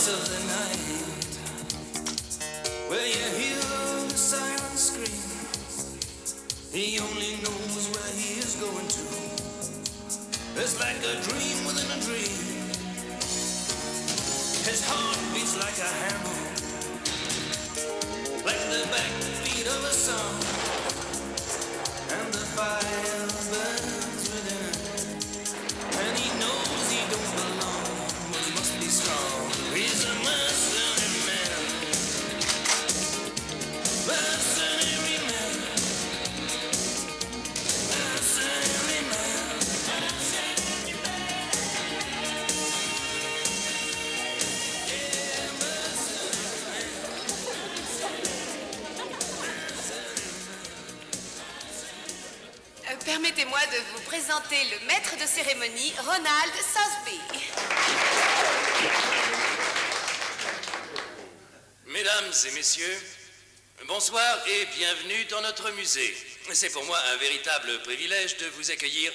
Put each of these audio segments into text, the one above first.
of the night, where you hear the siren scream. He only knows where he is going to. It's like a dream within a dream. His heart beats like a hammer, like the backbeat of a song, and the fire burns within him, and he knows he don't belong, but he must be strong. He's a mercenary man, mercenary man, mercenary man, mercenary man. Yeah, mercenary man. Permettez-moi de vous présenter le maître de cérémonie, Ronald Sosby. Mesdames et messieurs, bonsoir et bienvenue dans notre musée. C'est pour moi un véritable privilège de vous accueillir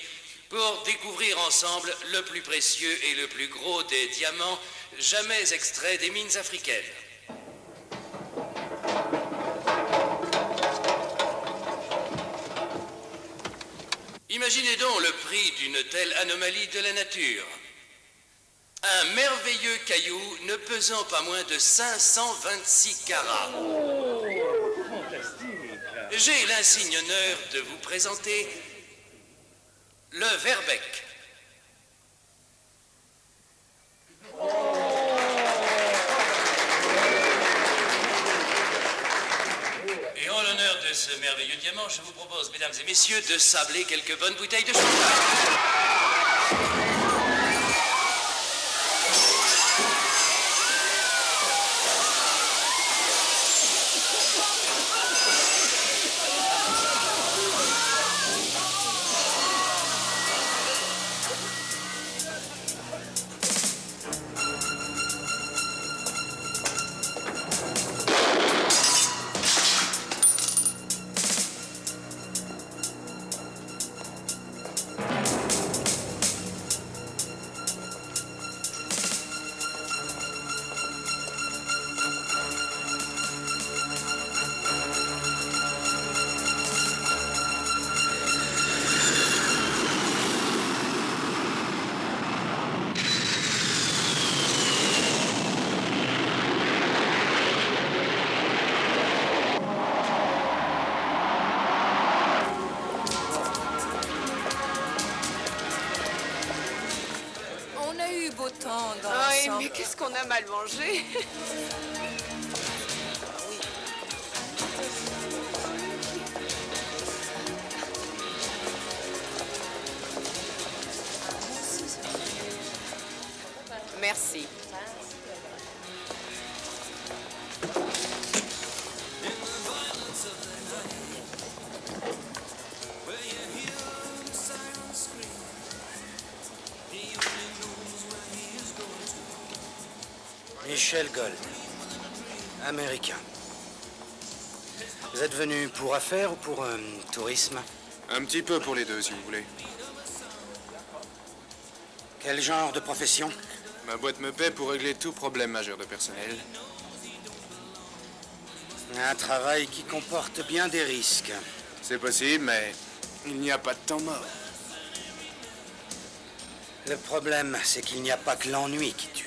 pour découvrir ensemble le plus précieux et le plus gros des diamants jamais extraits des mines africaines. Imaginez donc le prix d'une telle anomalie de la nature. Un merveilleux caillou ne pesant pas moins de 526 carats. J'ai l'insigne honneur de vous présenter le Verbeck. Et en l'honneur de ce merveilleux diamant, je vous propose, mesdames et messieurs, de sabler quelques bonnes bouteilles de champagne. Oui, mais qu'est-ce qu'on a mal mangé. Merci. Michel Gold, américain. Vous êtes venu pour affaires ou pour tourisme? Un petit peu pour les deux, si vous voulez. Quel genre de profession? Ma boîte me paie pour régler tout problème majeur de personnel. Un travail qui comporte bien des risques. C'est possible, mais il n'y a pas de temps mort. Le problème, c'est qu'il n'y a pas que l'ennui qui tue.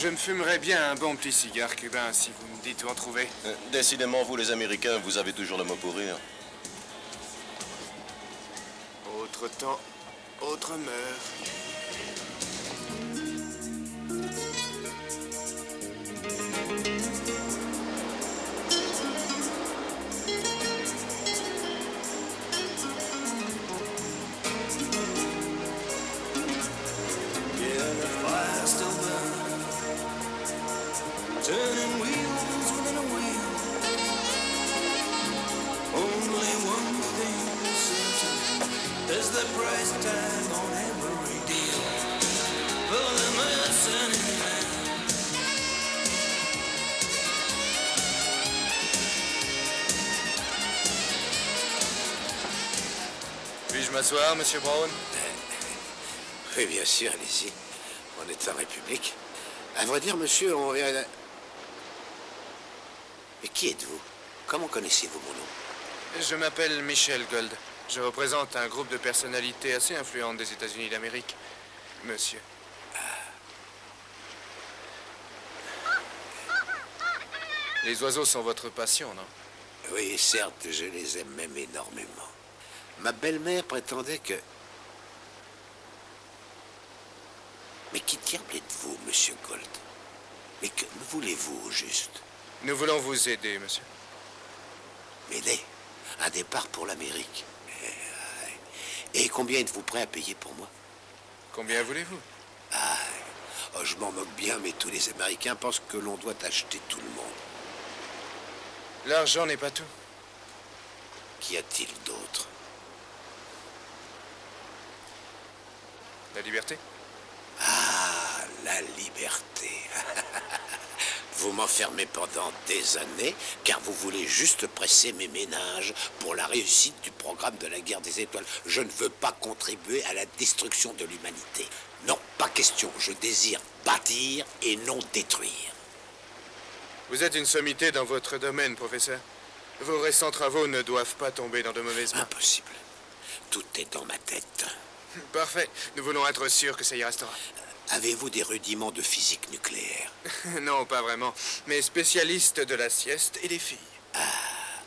Je me fumerais bien un bon petit cigare cubain si vous me dites où en trouver. Décidément, vous les Américains, vous avez toujours le mot pour rire. Autre temps, autre meurt. Turning wheels within a wheel. Only one thing is certain. There's the price tag on every deal. For the mercenary man. Puis-je m'asseoir, monsieur Brown? Oui, bien sûr, allez-y. On est en République. À vrai dire, monsieur, on vient... Mais qui êtes-vous? Comment connaissez-vous mon nom? Je m'appelle Michel Gold. Je représente un groupe de personnalités assez influentes des États-Unis d'Amérique. Monsieur. Les oiseaux sont votre passion, non? Oui, certes, je les aime même énormément. Ma belle-mère prétendait que... Mais qui diable êtes-vous, monsieur Gold? Mais que me voulez-vous, au juste? Nous voulons vous aider, monsieur. M'aider? Un départ pour l'Amérique. Et combien êtes-vous prêt à payer pour moi? Combien voulez-vous? Oh, je m'en moque bien, mais tous les Américains pensent que l'on doit acheter tout le monde. L'argent n'est pas tout. Qu'y a-t-il d'autre? La liberté? Ah, la liberté. Vous m'enfermez pendant des années, car vous voulez juste presser mes méninges pour la réussite du programme de la guerre des étoiles. Je ne veux pas contribuer à la destruction de l'humanité. Non, pas question. Je désire bâtir et non détruire. Vous êtes une sommité dans votre domaine, professeur. Vos récents travaux ne doivent pas tomber dans de mauvaises mains. Impossible. Tout est dans ma tête. Parfait. Nous voulons être sûrs que ça y restera. Avez-vous des rudiments de physique nucléaire? Non, pas vraiment. Mais spécialiste de la sieste et des filles.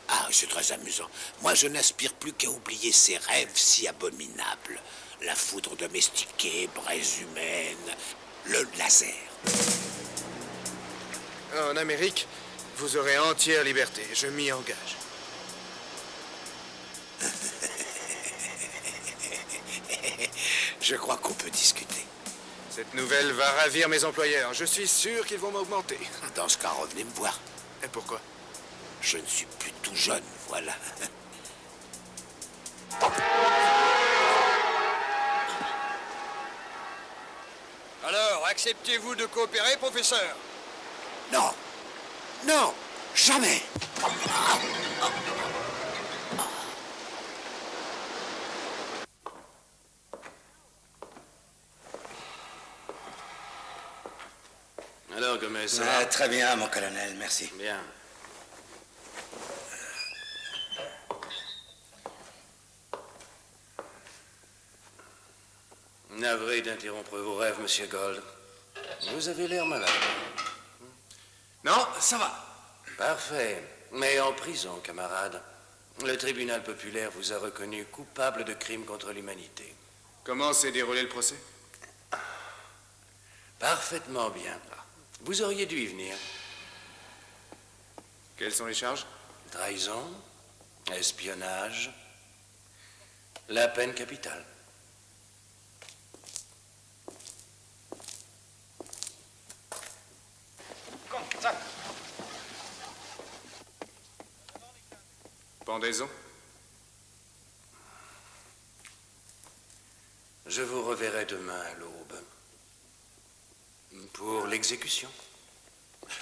Ah, c'est très amusant. Moi, je n'aspire plus qu'à oublier ces rêves si abominables. La foudre domestiquée, braise humaine, le laser. En Amérique, vous aurez entière liberté. Je m'y engage. Je crois qu'on peut discuter. Cette nouvelle va ravir mes employeurs. Je suis sûr qu'ils vont m'augmenter. Dans ce cas, revenez me voir. Et pourquoi? Je ne suis plus tout jeune, voilà. Alors, acceptez-vous de coopérer, professeur? Non! Non! Jamais! Alors, Gomez, ça va? Très bien, mon colonel, merci. Bien. Navré d'interrompre vos rêves, monsieur Gold. Vous avez l'air malade. Non, ça va. Parfait. Mais en prison, camarade. Le tribunal populaire vous a reconnu coupable de crimes contre l'humanité. Comment s'est déroulé le procès? Parfaitement bien. Vous auriez dû y venir. Quelles sont les charges? Trahison, espionnage, la peine capitale. Pendaison? Je vous reverrai demain à l'aube. Pour l'exécution.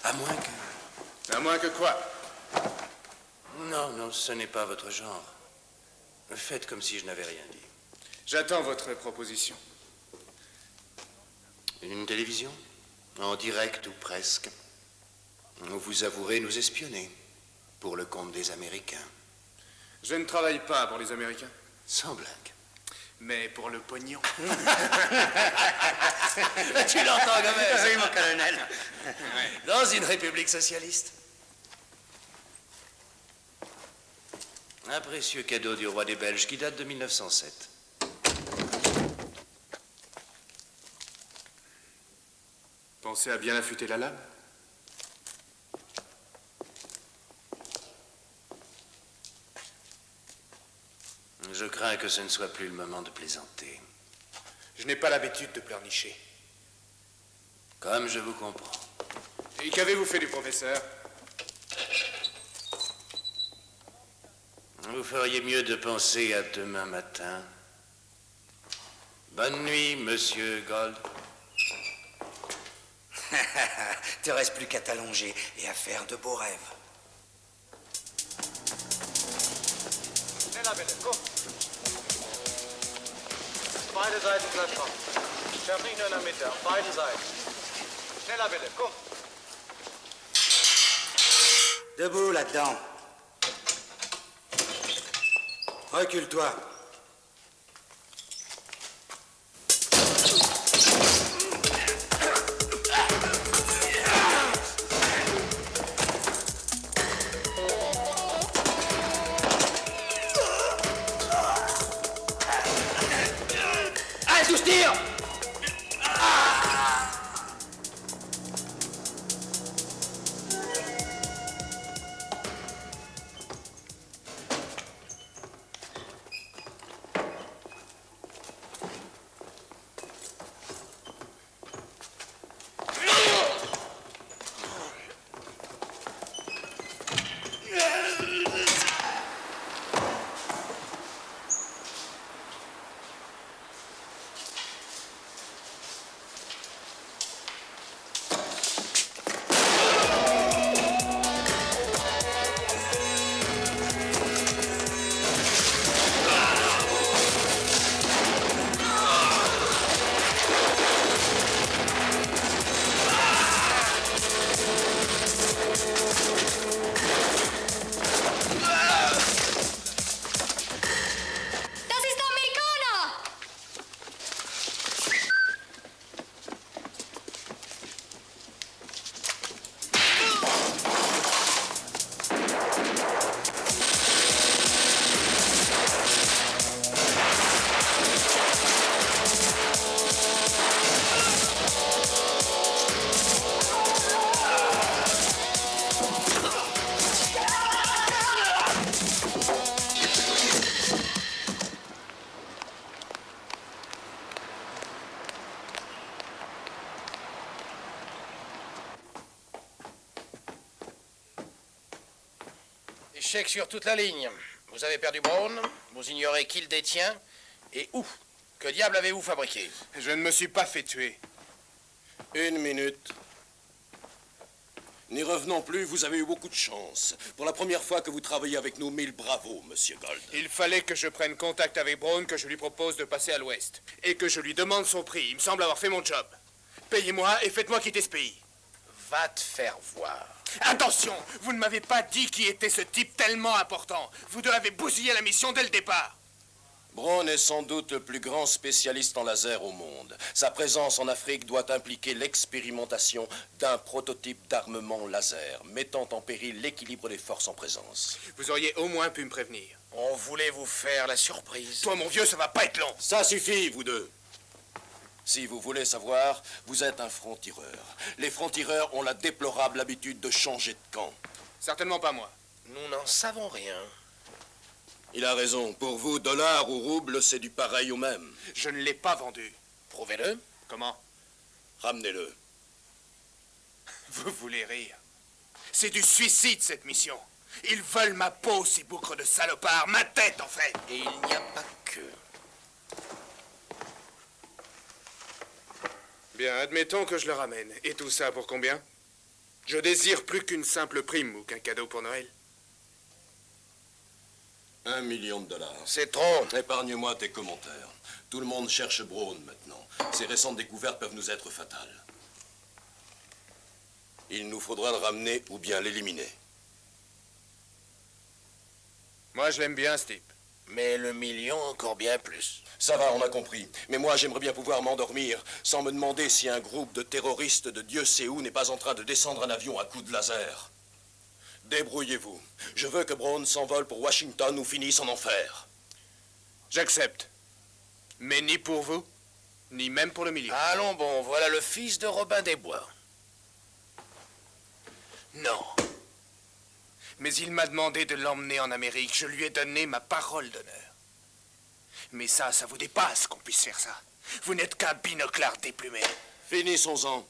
À moins que... À moins que quoi? Non, non, ce n'est pas votre genre. Faites comme si je n'avais rien dit. J'attends votre proposition. Une télévision? En direct ou presque. Vous avouerez nous espionner. Pour le compte des Américains. Je ne travaille pas pour les Américains. Sans blague. Mais pour le pognon. Tu l'entends, Gomez? Oui, mon colonel. Dans une république socialiste. Un précieux cadeau du roi des Belges qui date de 1907. Pensez à bien affûter la lame? Je crains que ce ne soit plus le moment de plaisanter. Je n'ai pas l'habitude de pleurnicher. Comme je vous comprends. Et qu'avez-vous fait du professeur? Vous feriez mieux de penser à demain matin. Bonne nuit, monsieur Gold. Te reste plus qu'à t'allonger et à faire de beaux rêves. beide Seiten glatt kommen. Schaff nicht nur in der Mitte, auf beiden Seiten. Schneller bitte, komm. Debout là-dedans. Recule-toi. Allez, touche tire! Das ist Amerikaner! Échec sur toute la ligne. Vous avez perdu Brown, vous ignorez qui le détient, et où. Que diable avez-vous fabriqué? Je ne me suis pas fait tuer. Une minute. N'y revenons plus, vous avez eu beaucoup de chance. Pour la première fois que vous travaillez avec nous, 1000 bravos, monsieur Gold. Il fallait que je prenne contact avec Brown, que je lui propose de passer à l'ouest. Et que je lui demande son prix. Il me semble avoir fait mon job. Payez-moi et faites-moi quitter ce pays. Va te faire voir. Attention, vous ne m'avez pas dit qui était ce type tellement important. Vous deux avez bousillé la mission dès le départ. Brown est sans doute le plus grand spécialiste en laser au monde. Sa présence en Afrique doit impliquer l'expérimentation d'un prototype d'armement laser, mettant en péril l'équilibre des forces en présence. Vous auriez au moins pu me prévenir. On voulait vous faire la surprise. Toi, mon vieux, ça va pas être long. Ça suffit, vous deux. Si vous voulez savoir, vous êtes un franc-tireur. Les francs-tireurs ont la déplorable habitude de changer de camp. Certainement pas moi. Nous n'en savons rien. Il a raison. Pour vous, dollar ou rouble, c'est du pareil au même. Je ne l'ai pas vendu. Prouvez-le. Comment? Ramenez-le. Vous voulez rire. C'est du suicide, cette mission. Ils veulent ma peau, ces boucres de salopards. Ma tête, en fait. Et il n'y a pas que. Bien, admettons que je le ramène. Et tout ça pour combien? Je désire plus qu'une simple prime ou qu'un cadeau pour Noël. 1 million $. C'est trop. Épargne-moi tes commentaires. Tout le monde cherche Brown maintenant. Ces récentes découvertes peuvent nous être fatales. Il nous faudra le ramener ou bien l'éliminer. Moi, je l'aime bien, ce type. Mais le million encore bien plus. Ça va, on a compris. Mais moi, j'aimerais bien pouvoir m'endormir sans me demander si un groupe de terroristes de Dieu sait où n'est pas en train de descendre un avion à coups de laser. Débrouillez-vous. Je veux que Brown s'envole pour Washington ou finisse en enfer. J'accepte. Mais ni pour vous, ni même pour le million. Allons bon, voilà le fils de Robin des Bois. Non. Mais il m'a demandé de l'emmener en Amérique. Je lui ai donné ma parole d'honneur. Mais ça vous dépasse qu'on puisse faire ça. Vous n'êtes qu'un binoclard déplumé. Finissons-en.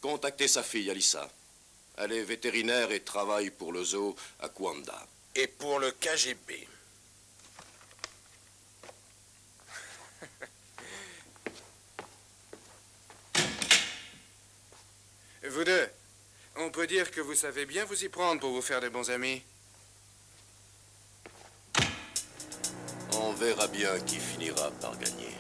Contactez sa fille, Alissa. Elle est vétérinaire et travaille pour le zoo à Kwanda. Et pour le KGB. Vous deux, on peut dire que vous savez bien vous y prendre pour vous faire de bons amis. On verra bien qui finira par gagner.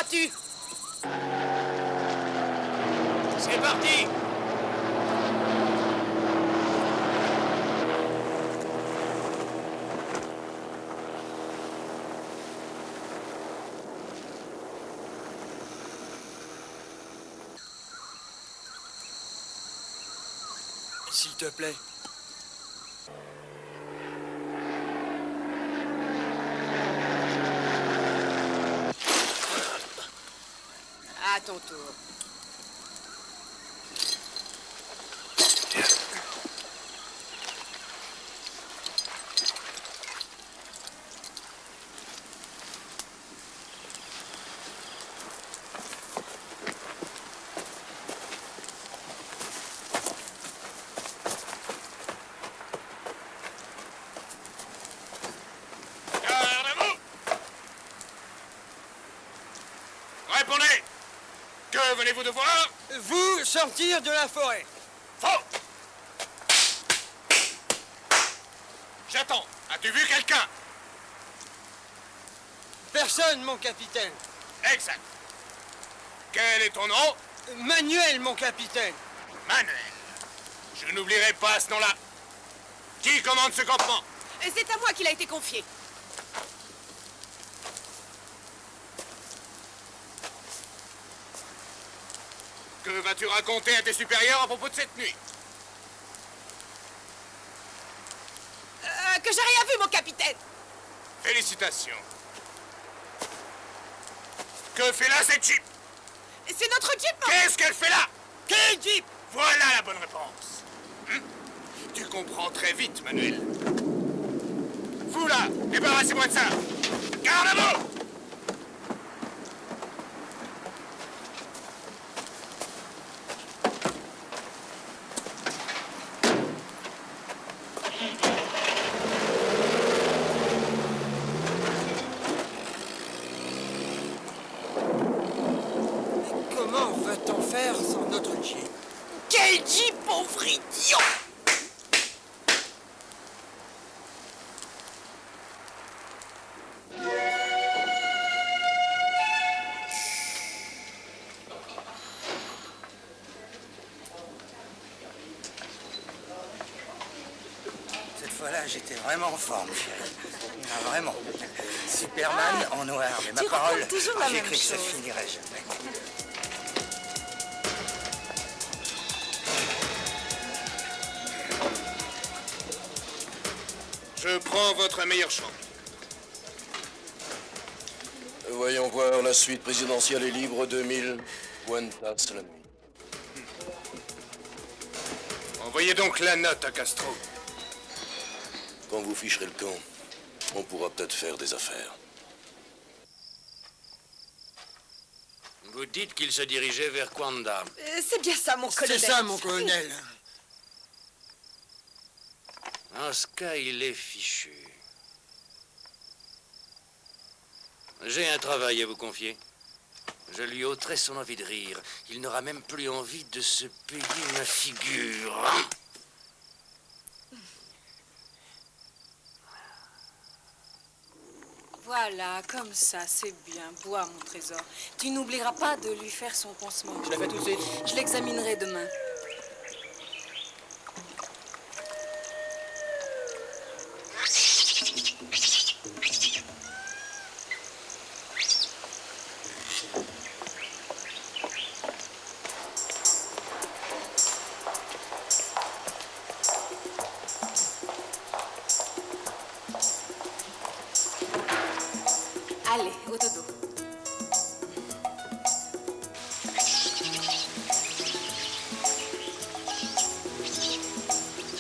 crois-tu? C'est parti! S'il te plaît. À ton tour. Répondez! Que venez-vous de voir? Vous sortir de la forêt. Faux! J'attends. As-tu vu quelqu'un? Personne, mon capitaine. Exact. Quel est ton nom? Manuel, mon capitaine. Manuel. Je n'oublierai pas ce nom-là. Qui commande ce campement? C'est à moi qu'il a été confié. Que vas-tu raconter à tes supérieurs à propos de cette nuit? Que j'ai rien vu, mon capitaine. Félicitations. Que fait là cette Jeep? C'est notre Jeep. Qu'est-ce qu'elle fait là? Quel Jeep? Voilà la bonne réponse. Tu comprends très vite, Manuel. Vous là, débarrassez-moi de ça. Garde à vous! Comment va-t-on faire sans notre Jeep? Quel Jeep, pauvre idiot! Cette fois-là, j'étais vraiment en forme, chérie. Ah, vraiment. Superman en noir, mais ma tu parole, racontes toujours la j'ai même cru que ça chose. finirait jamais. Je prends votre meilleure chambre. Voyons voir, la suite présidentielle est libre 2000. Buenas la nuit. Envoyez donc la note à Castro. Quand vous ficherez le camp, on pourra peut-être faire des affaires. Vous dites qu'il se dirigeait vers Kwanda. C'est bien ça, mon colonel. C'est ça, mon colonel. En ce cas, il est fichu. J'ai un travail à vous confier. Je lui ôterai son envie de rire. Il n'aura même plus envie de se payer ma figure. Voilà, comme ça, c'est bien. Bois, mon trésor. Tu n'oublieras pas de lui faire son pansement. Je la fais tout de suite. Je l'examinerai demain. Allez, au dodo.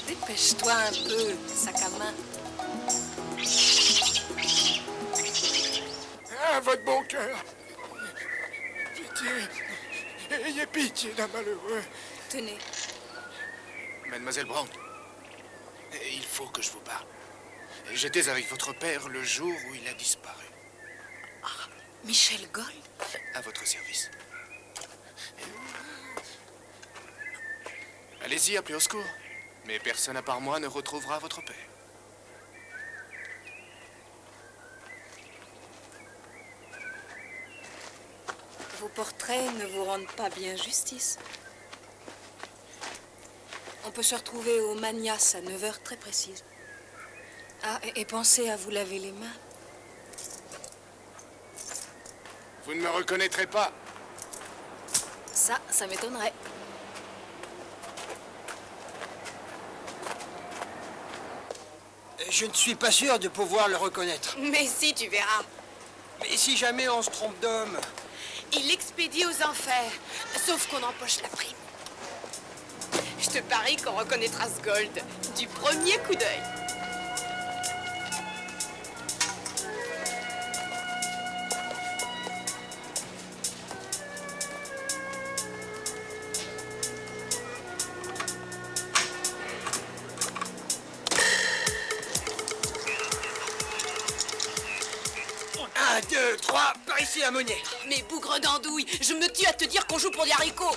Dépêche-toi un peu, sac à main. À votre bon cœur. Pitié. Ayez pitié d'un malheureux. Tenez. Mademoiselle Brown, il faut que je vous parle. J'étais avec votre père le jour où il a disparu. Michel Gold? À votre service. Allez-y, appelez au secours. Mais personne à part moi ne retrouvera votre père. portraits ne vous rendent pas bien justice. On peut se retrouver au Manias à 9 heures très précises. Ah, et pensez à vous laver les mains. Vous ne me reconnaîtrez pas. Ça m'étonnerait. Je ne suis pas sûr de pouvoir le reconnaître. Mais si, tu verras. Mais si jamais on se trompe d'homme? Il expédie aux enfers, sauf qu'on empoche la prime. Je te parie qu'on reconnaîtra ce gold du premier coup d'œil. Un, deux, trois, par ici à Monnier. Mais bougre d'andouille, je me tue à te dire qu'on joue pour des haricots.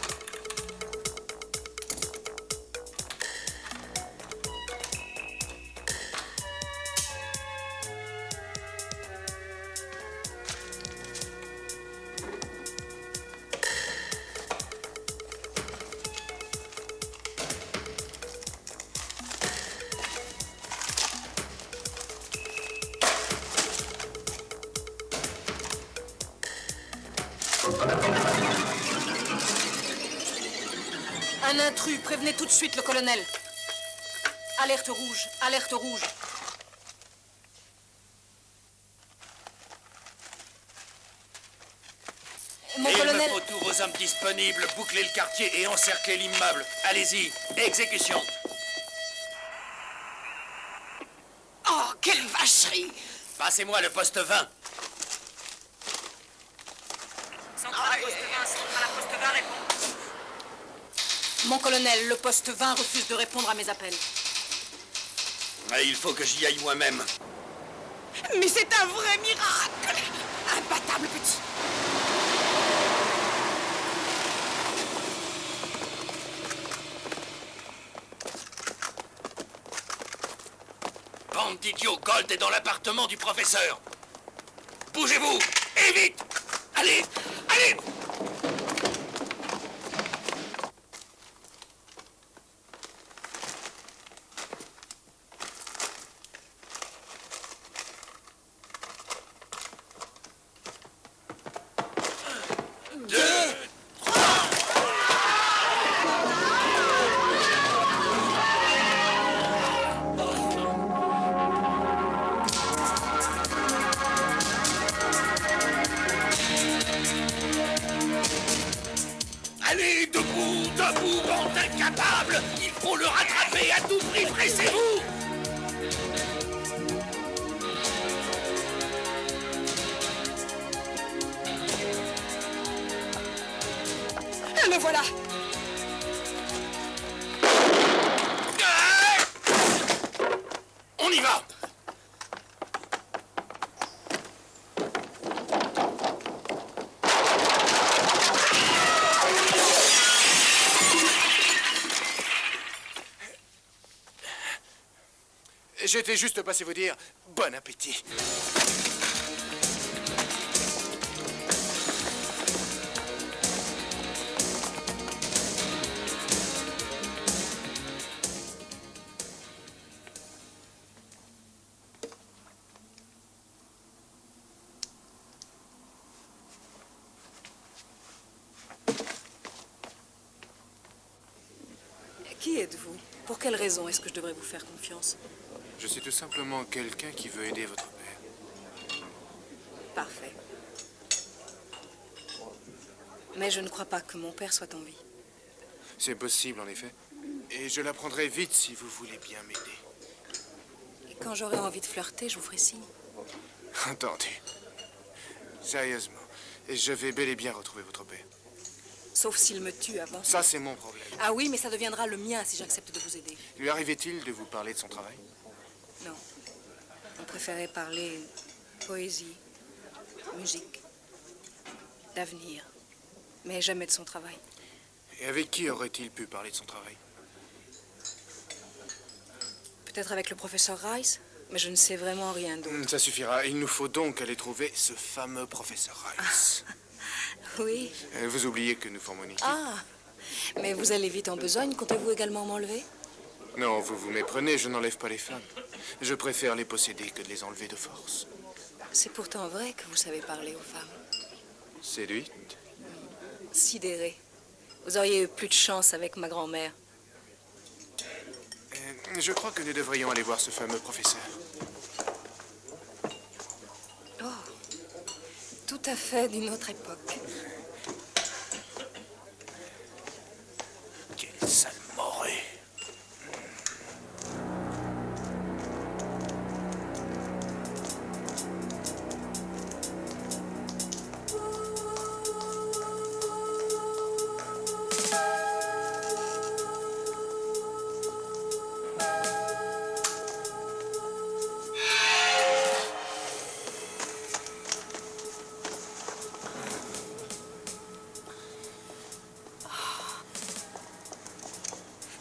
Un intrus, prévenez tout de suite le colonel. Alerte rouge, alerte rouge. Mon Il colonel... me faut tous vos hommes disponibles, boucler le quartier et encercler l'immeuble. Allez-y, exécution. Oh, quelle vacherie! Passez-moi le poste 20. Centrale poste 20, centrale poste 20 répond. Mon colonel, le poste 20 refuse de répondre à mes appels. Il faut que j'y aille moi-même. Mais c'est un vrai miracle! Imbattable petit! Bande d'idiots, Gold est dans l'appartement du professeur. Bougez-vous, et vite! Allez, allez! Allez, debout, debout, bande incapable! Il faut le rattraper à tout prix, pressez-vous! Le voilà! On y va! J'étais juste passé vous dire bon appétit. Qui êtes-vous? Pour quelle raison est-ce que je devrais vous faire confiance? Je suis tout simplement quelqu'un qui veut aider votre père. Parfait. Mais je ne crois pas que mon père soit en vie. C'est possible, en effet. Et je l'apprendrai vite si vous voulez bien m'aider. Et quand j'aurai envie de flirter, je vous ferai signe. Entendu. Sérieusement. Et je vais bel et bien retrouver votre père. Sauf s'il me tue avant. Ça, c'est mon problème. Ah oui, mais ça deviendra le mien si j'accepte de vous aider. Lui arrivait-il de vous parler de son travail? Non. On préférait parler poésie, musique, d'avenir, mais jamais de son travail. Et avec qui aurait-il pu parler de son travail? Peut-être avec le professeur Rice, mais je ne sais vraiment rien d'autre. Ça suffira. Il nous faut donc aller trouver ce fameux professeur Rice. Oui. Vous oubliez que nous formons une équipe. Ah, mais vous allez vite en besogne. Comptez-vous également m'enlever? Non, vous vous méprenez, je n'enlève pas les femmes. Je préfère les posséder que de les enlever de force. C'est pourtant vrai que vous savez parler aux femmes. Séduite? Sidéré. Vous auriez eu plus de chance avec ma grand-mère. Je crois que nous devrions aller voir ce fameux professeur. Oh, tout à fait d'une autre époque. Quelle sale morée.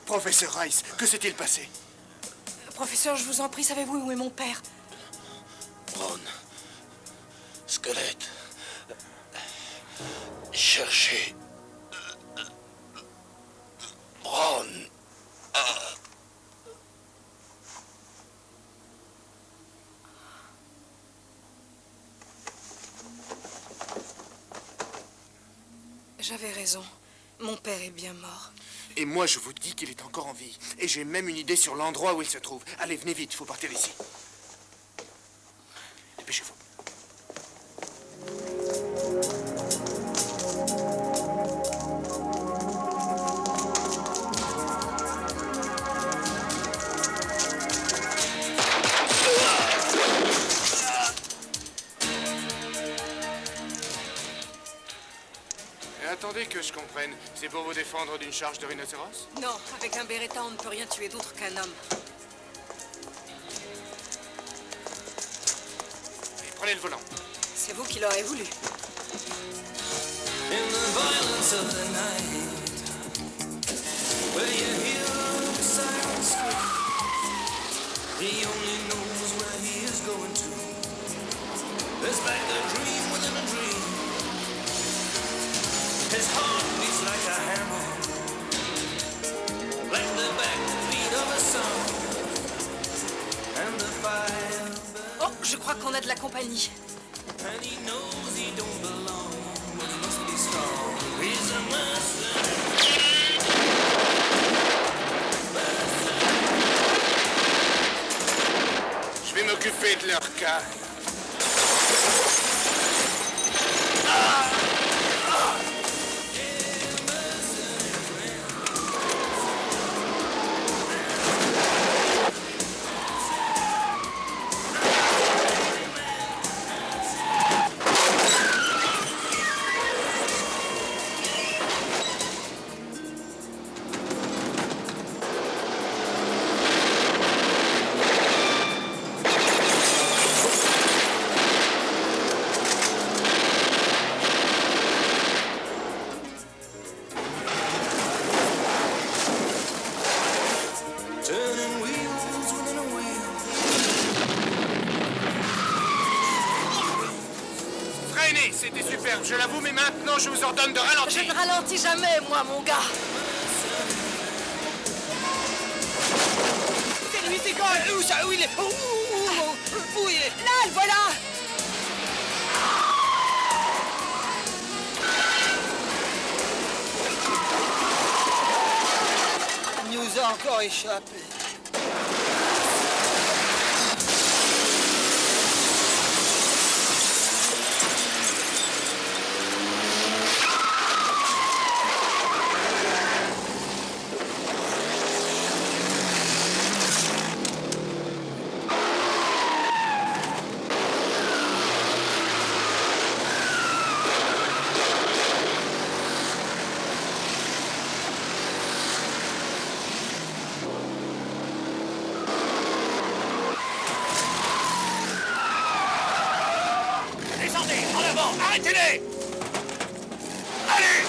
Professeur Rice, que s'est-il passé? Professeur, je vous en prie, savez-vous où est mon père? Brown. Squelette. Cherchez. Brown. J'avais raison. Mon père est bien mort. Et moi, je vous dis qu'il est encore en vie. Et j'ai même une idée sur l'endroit où il se trouve. Allez, venez vite, il faut partir d'ici. Dépêchez-vous. Attendez que je comprenne. C'est pour vous défendre d'une charge de rhinocéros? Non, avec un Beretta, on ne peut rien tuer d'autre qu'un homme. Allez, prenez le volant. C'est vous qui l'aurez voulu. In the violence of the night, where you hear the sirens scream, he only knows where he is going to. There's like a dream within a dream. His heart beats like a hammer, like the backbeat of a song, and the fire. Oh, je crois qu'on a de la compagnie. And he knows he don't belong, but he must be strong. He's a mercenary. Je vais m'occuper de leur cas. Turning wheels within a wheel. Freinez, c'était superbe, je l'avoue, mais maintenant je vous ordonne de ralentir. Je ne ralentis jamais, moi, mon gars. C'est lui, c'est Gold. Où ça? Où il est? Où il est? Là, le voilà. Il nous a encore échappé. Descendez, en avant, arrêtez-les! Allez!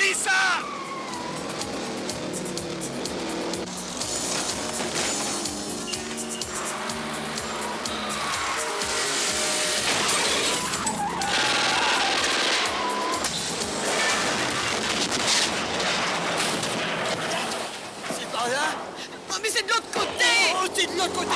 Palissade! C'est par là? Oh, mais c'est de l'autre côté! Oh, c'est de l'autre côté!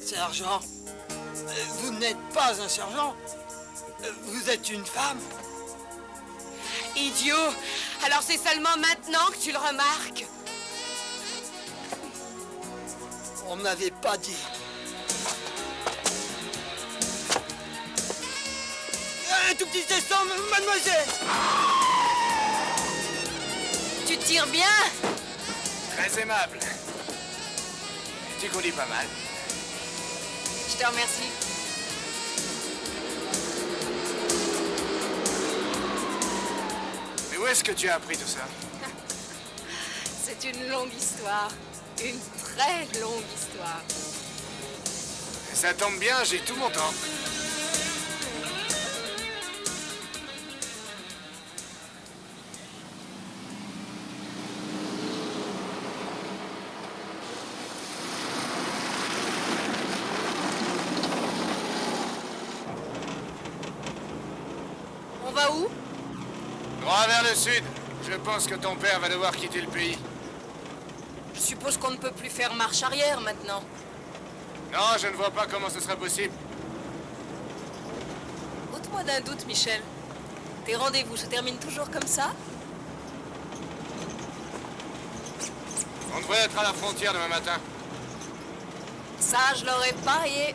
Sergent, vous n'êtes pas un sergent. Vous êtes une femme. Idiot! Alors c'est seulement maintenant que tu le remarques? On m'avait pas dit. Un tout petit instant, mademoiselle. Tu tires bien? Très aimable. Tu conduis pas mal. Je te remercie. Mais où est-ce que tu as appris tout ça? C'est une longue histoire. Une très longue histoire. Ça tombe bien, j'ai tout mon temps. On va où? Droit vers le sud. Je pense que ton père va devoir quitter le pays. Je suppose qu'on ne peut plus faire marche arrière maintenant. Non, je ne vois pas comment ce sera possible. Ôte-moi d'un doute, Michel. Tes rendez-vous se terminent toujours comme ça? On devrait être à la frontière demain matin. Ça, je l'aurais parié.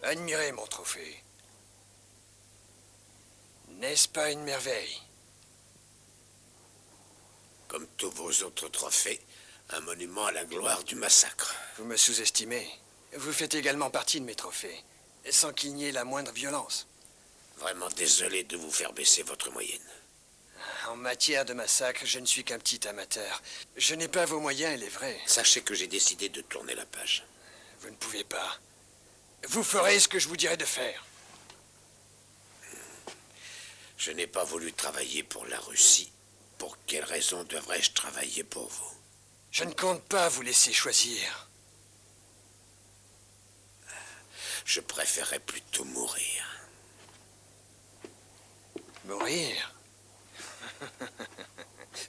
Admirez mon trophée. N'est-ce pas une merveille? Comme tous vos autres trophées, un monument à la gloire du massacre. Vous me sous-estimez. Vous faites également partie de mes trophées, sans qu'il n'y ait la moindre violence. Vraiment désolé de vous faire baisser votre moyenne. En matière de massacre, je ne suis qu'un petit amateur. Je n'ai pas vos moyens, il est vrai. Sachez que j'ai décidé de tourner la page. Vous ne pouvez pas. Vous ferez ce que je vous dirai de faire. Je n'ai pas voulu travailler pour la Russie. Pour quelle raison devrais-je travailler pour vous? Je ne compte pas vous laisser choisir. Je préférerais plutôt mourir. Mourir?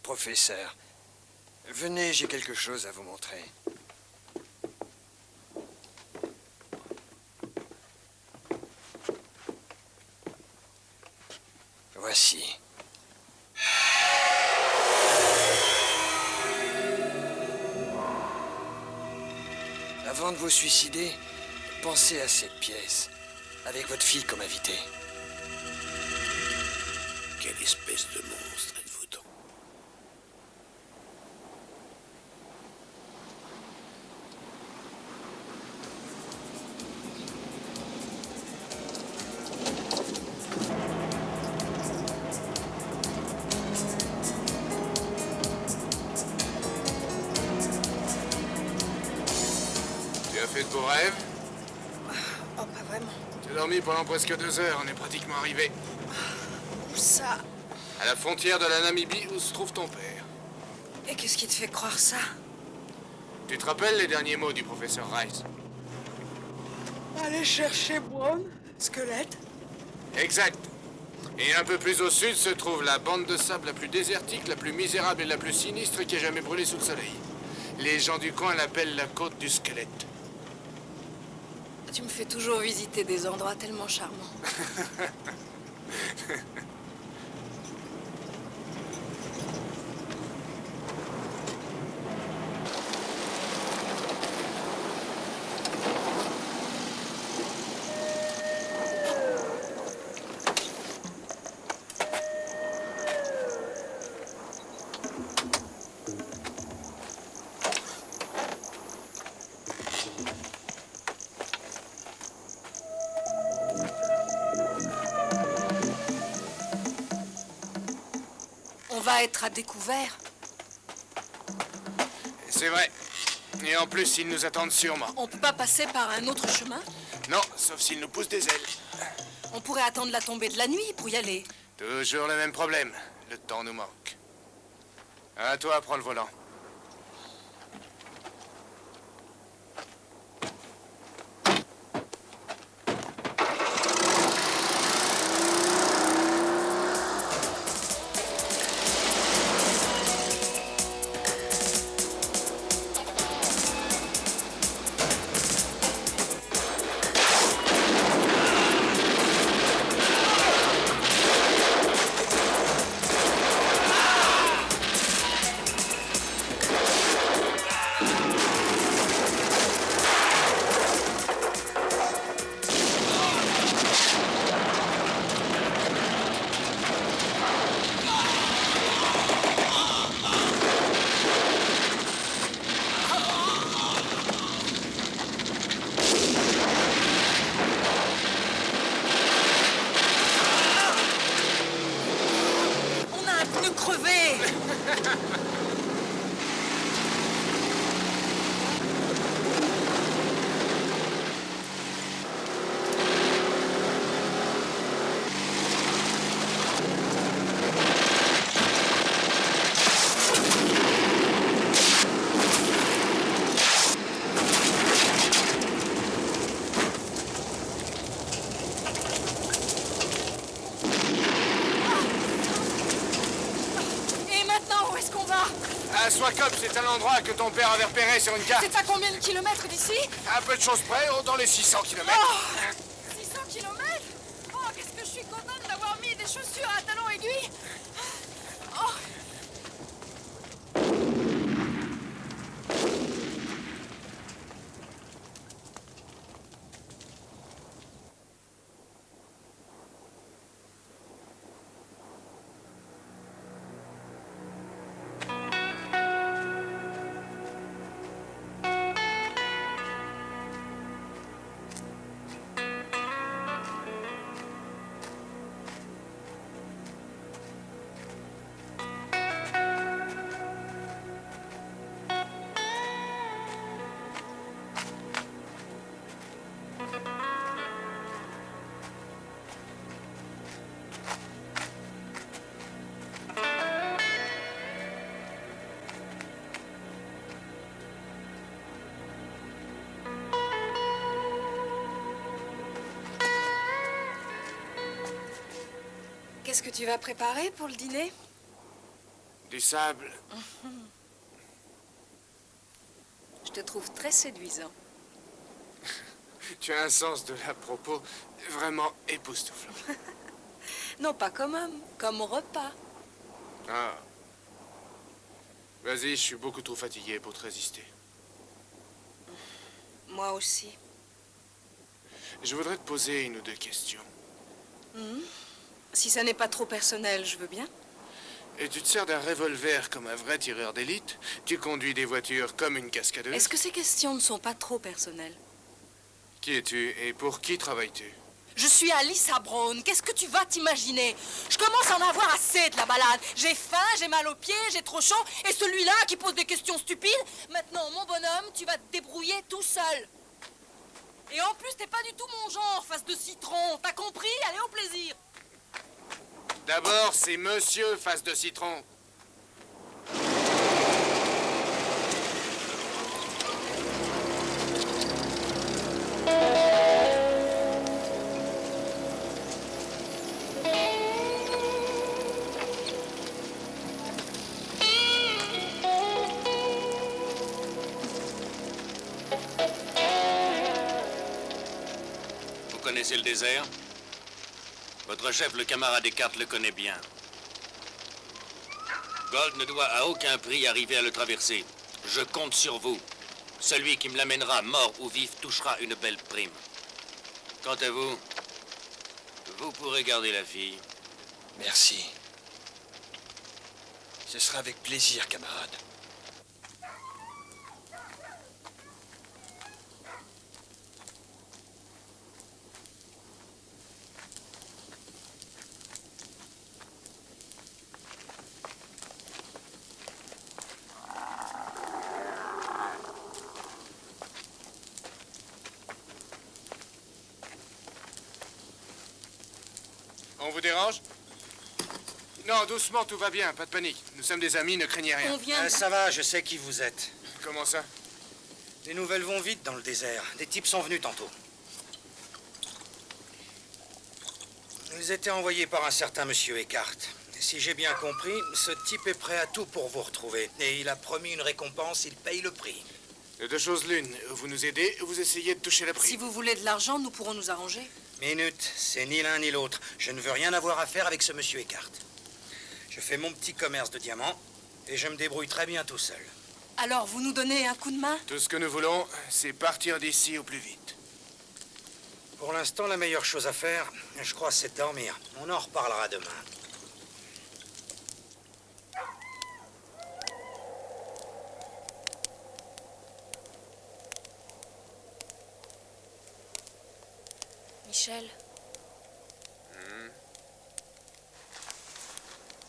Professeur, venez, j'ai quelque chose à vous montrer. Voici. Avant de vous suicider, pensez à cette pièce, avec votre fille comme invitée. Quelle espèce de monstre êtes-vous donc? rêve? Oh, pas vraiment. J'ai dormi pendant presque 2 heures, on est pratiquement arrivé. Où ça? À la frontière de la Namibie où se trouve ton père. Et qu'est-ce qui te fait croire ça? Tu te rappelles les derniers mots du professeur Rice? Allez chercher Brown, squelette. Exact. Et un peu plus au sud se trouve la bande de sable la plus désertique, la plus misérable et la plus sinistre qui ait jamais brûlé sous le soleil. Les gens du coin l'appellent la côte du squelette. Tu me fais toujours visiter des endroits tellement charmants. On va être à découvert. C'est vrai. Et en plus, ils nous attendent sûrement. On peut pas passer par un autre chemin? Non, sauf s'ils nous poussent des ailes. On pourrait attendre la tombée de la nuit pour y aller. Toujours le même problème. Le temps nous manque. À toi, prends le volant. Swakop, c'est un endroit que ton père avait repéré sur une carte. C'est à combien de kilomètres d'ici? Un peu de choses près, dans les 600 kilomètres. Oh, 600 kilomètres? Oh, qu'est-ce que je suis contente d'avoir mis des chaussures à talons aiguilles. Oh. Qu'est-ce que tu vas préparer pour le dîner? Du sable. Je te trouve très séduisant. Tu as un sens de l'à propos vraiment époustouflant. Non, pas comme homme, comme repas. Ah. Vas-y, je suis beaucoup trop fatigué pour te résister. Moi aussi. Je voudrais te poser une ou deux questions. Si ça n'est pas trop personnel, je veux bien. Et tu te sers d'un revolver comme un vrai tireur d'élite? Tu conduis des voitures comme une cascadeuse? Est-ce que ces questions ne sont pas trop personnelles? Qui es-tu et pour qui travailles-tu? Je suis Alyssa Brown. Qu'est-ce que tu vas t'imaginer? Je commence à en avoir assez de la balade. J'ai faim, j'ai mal aux pieds, j'ai trop chaud. Et celui-là qui pose des questions stupides? Maintenant, mon bonhomme, tu vas te débrouiller tout seul. Et en plus, t'es pas du tout mon genre, face de citron. T'as compris? Allez, au plaisir. D'abord, c'est monsieur face de citron. Vous connaissez le désert? Votre chef, le camarade Descartes, le connaît bien. Gold ne doit à aucun prix arriver à le traverser. Je compte sur vous. Celui qui me l'amènera, mort ou vif, touchera une belle prime. Quant à vous, vous pourrez garder la fille. Merci. Ce sera avec plaisir, camarade. On vous dérange? Non, doucement, tout va bien, pas de panique. Nous sommes des amis, ne craignez rien. On vient... Ça va, je sais qui vous êtes. Comment ça? Les nouvelles vont vite dans le désert. Des types sont venus tantôt. Ils étaient envoyés par un certain monsieur Eckhart. Et si j'ai bien compris, ce type est prêt à tout pour vous retrouver. Et il a promis une récompense, il paye le prix. De deux choses l'une, vous nous aidez, vous essayez de toucher la prime. Si vous voulez de l'argent, nous pourrons nous arranger. Minute, c'est ni l'un ni l'autre. Je ne veux rien avoir à faire avec ce monsieur Eckhart. Je fais mon petit commerce de diamants et je me débrouille très bien tout seul. Alors, vous nous donnez un coup de main? Tout ce que nous voulons, c'est partir d'ici au plus vite. Pour l'instant, la meilleure chose à faire, je crois, c'est de dormir. On en reparlera demain. Michel.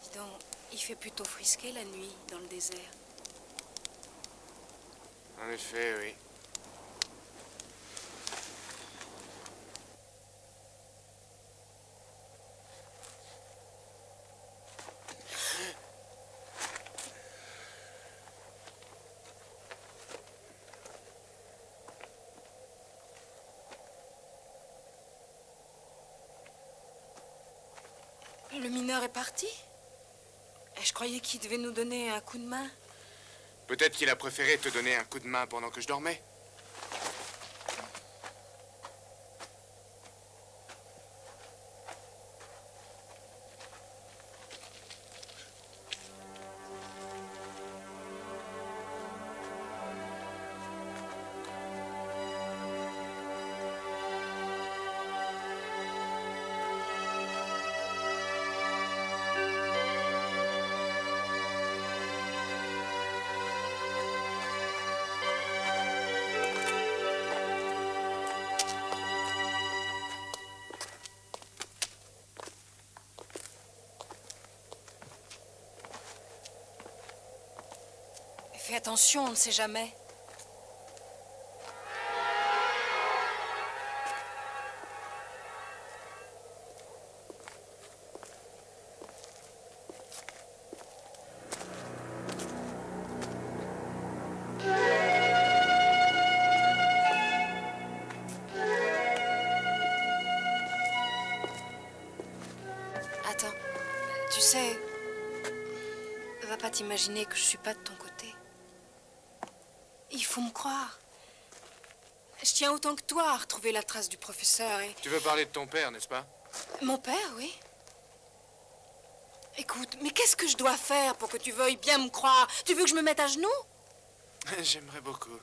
Dis donc, il fait plutôt frisqué la nuit dans le désert. En effet, oui. Le mineur est parti? Je croyais qu'il devait nous donner un coup de main. Peut-être qu'il a préféré te donner un coup de main pendant que je dormais. Fais attention, on ne sait jamais. Attends, tu sais, va pas t'imaginer que je suis pas de ton côté. Il faut me croire. Je tiens autant que toi à retrouver la trace du professeur et... Tu veux parler de ton père, n'est-ce pas? Mon père, oui. Écoute, mais qu'est-ce que je dois faire pour que tu veuilles bien me croire? Tu veux que je me mette à genoux? J'aimerais beaucoup.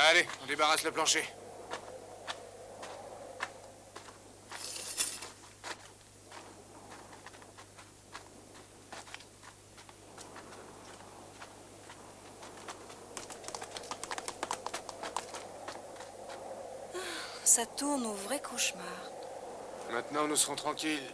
Allez, on débarrasse le plancher. ça tourne au vrai cauchemar. Maintenant, nous serons tranquilles.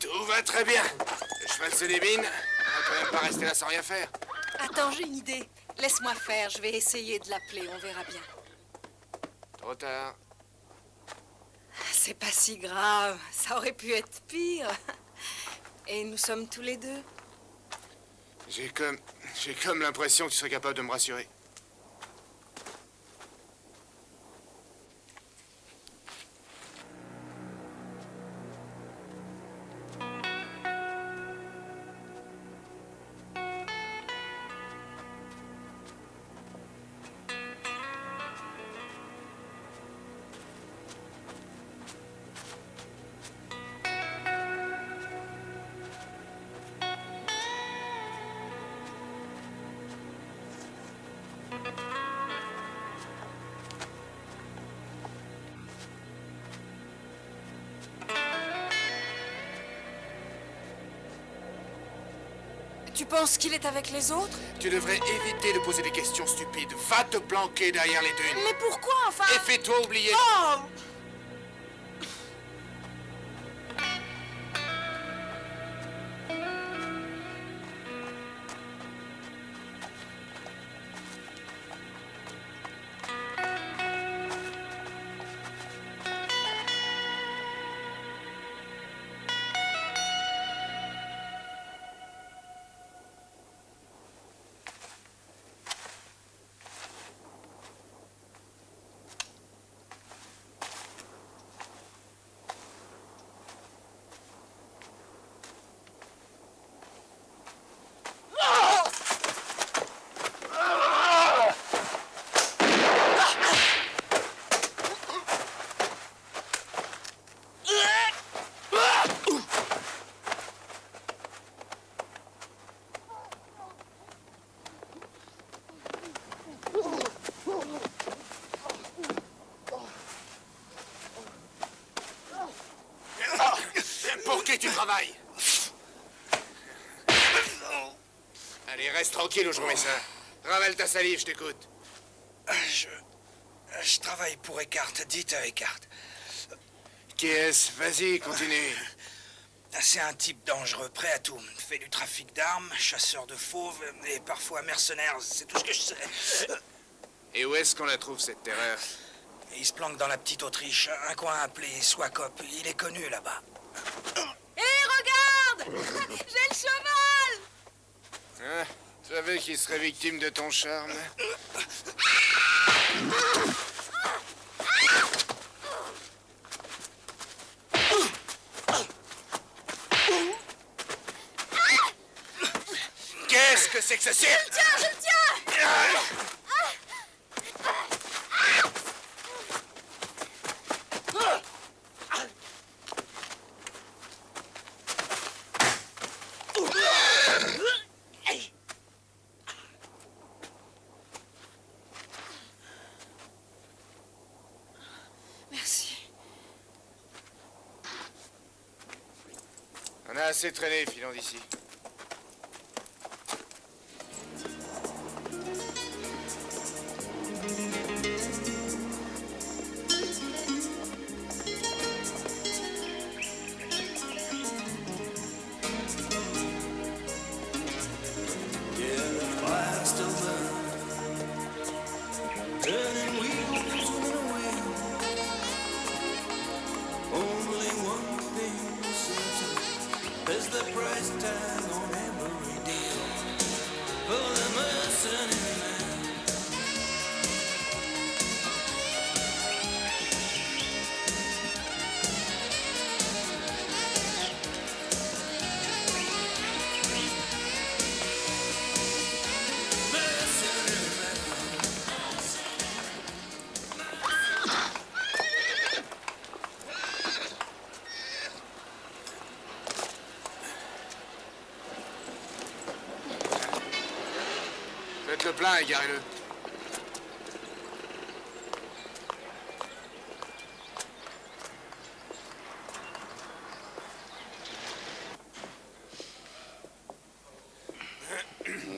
Tout va très bien. Le cheval se débine. On va quand même pas rester là sans rien faire. Attends, j'ai une idée. Laisse-moi faire, je vais essayer de l'appeler, on verra bien. Trop tard. C'est pas si grave, ça aurait pu être pire. Et nous sommes tous les deux. J'ai comme l'impression que tu serais capable de me rassurer. Tu penses qu'il est avec les autres? Tu devrais éviter de poser des questions stupides. Va te planquer derrière les dunes. Mais pourquoi, enfin? Et fais-toi oublier. Oh! Pour qui tu travailles? Allez, reste tranquille où je remets ça. Ravale ta salive, je t'écoute. Je travaille pour Eckhart. Dites à Eckhart. Qui est-ce? Vas-y, continue. C'est un type dangereux, prêt à tout. Fait du trafic d'armes, chasseur de fauves et parfois mercenaire. C'est tout ce que je sais. Et où est-ce qu'on la trouve, cette terreur? Il se planque dans la petite Autriche, un coin appelé Swakop. Il est connu là-bas. Hé, regarde! J'ai le cheval! Hein? Je savais qu'il serait victime de ton charme. Qu'est-ce que c'est que ce cirque? Je le tiens! Merci. On a assez traîné, filons d'ici. Yeah, the fire price tag on every deal for the mercenary man. Faites le plein et garez-le.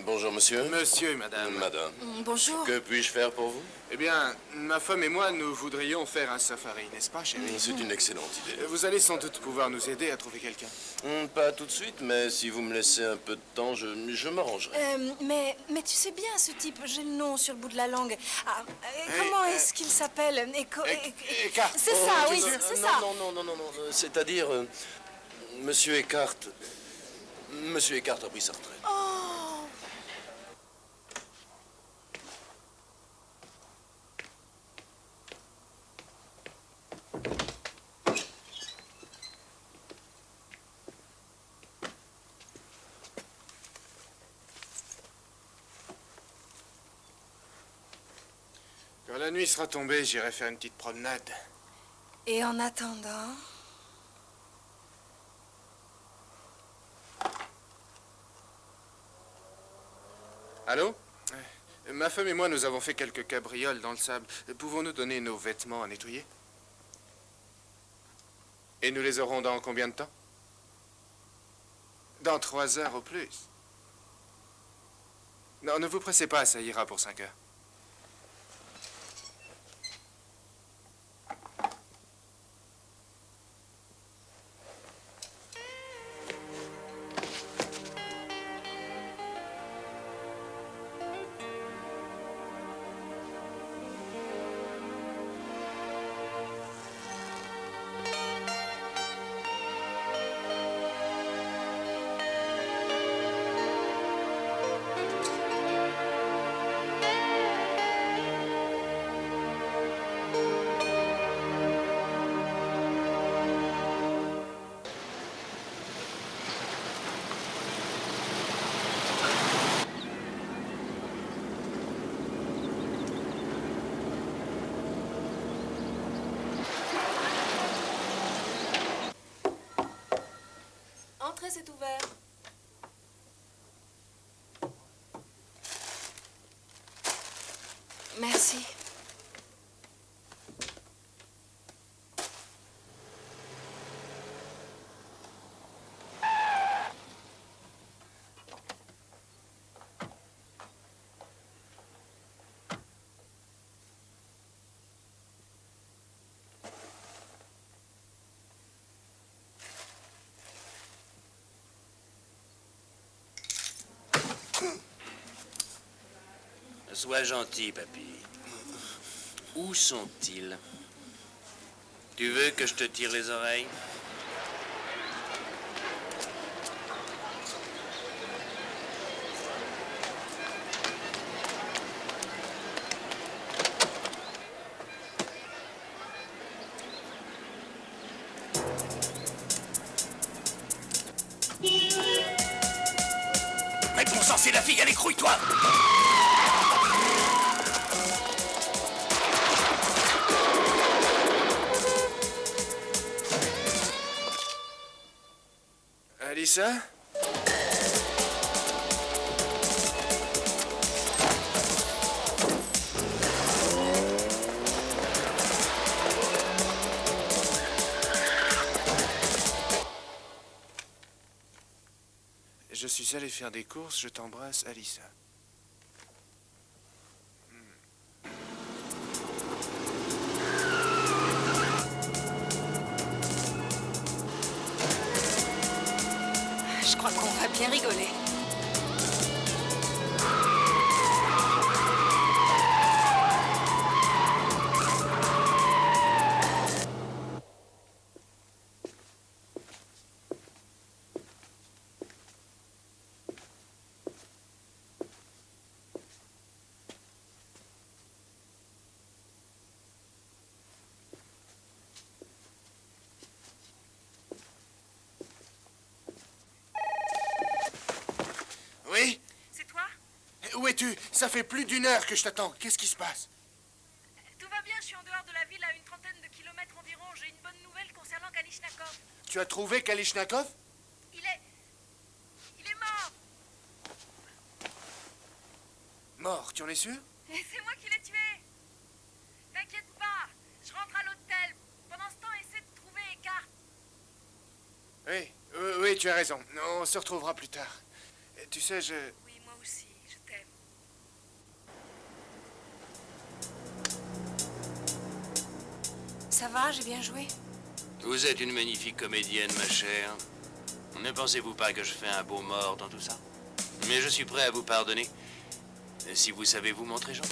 Bonjour, monsieur. Monsieur et madame. Madame. Bonjour. Que puis-je faire pour vous? Eh bien, ma femme et moi, nous voudrions faire un safari, n'est-ce pas, chérie? C'est une excellente idée. Vous allez sans doute pouvoir nous aider à trouver quelqu'un. Pas tout de suite, mais si vous me laissez un peu de temps, je m'arrangerai. Mais tu sais bien, ce type, j'ai le nom sur le bout de la langue. Ah, comment est-ce qu'il s'appelle Eckhart. C'est ça, oui, non, c'est non, ça. Non, c'est-à-dire, Monsieur Eckhart. Monsieur Eckhart a pris sa retraite. Oh. Quand la nuit sera tombée, j'irai faire une petite promenade. Et en attendant... Allô? Ma femme et moi, nous avons fait quelques cabrioles dans le sable. Pouvons-nous donner nos vêtements à nettoyer? Et nous les aurons dans combien de temps? Dans 3 heures au plus. Non, ne vous pressez pas, ça ira pour 5 heures. Entrez, c'est ouvert. Merci. Sois gentil, papy. Où sont-ils? Tu veux que je te tire les oreilles? Mais bon sang, c'est la fille, allez, crouille-toi! Alissa? Je suis allé faire des courses, je t'embrasse, Alissa. Je crois qu'on va bien rigoler. fais-tu? Ça fait plus d'une heure que je t'attends. Qu'est-ce qui se passe? Tout va bien, je suis en dehors de la ville à une trentaine de kilomètres environ. J'ai une bonne nouvelle concernant Kalishnikov. Tu as trouvé Kalishnikov? Il est mort. Mort, tu en es sûr? Et c'est moi qui l'ai tué. T'inquiète pas, je rentre à l'hôtel. Pendant ce temps, essaie de trouver Eckhart. Oui, tu as raison. On se retrouvera plus tard. Tu sais, Oui, moi aussi, je t'aime. Ça va, j'ai bien joué? Vous êtes une magnifique comédienne, ma chère. Ne pensez-vous pas que je fais un beau mort dans tout ça? Mais je suis prêt à vous pardonner, si vous savez vous montrer gentil.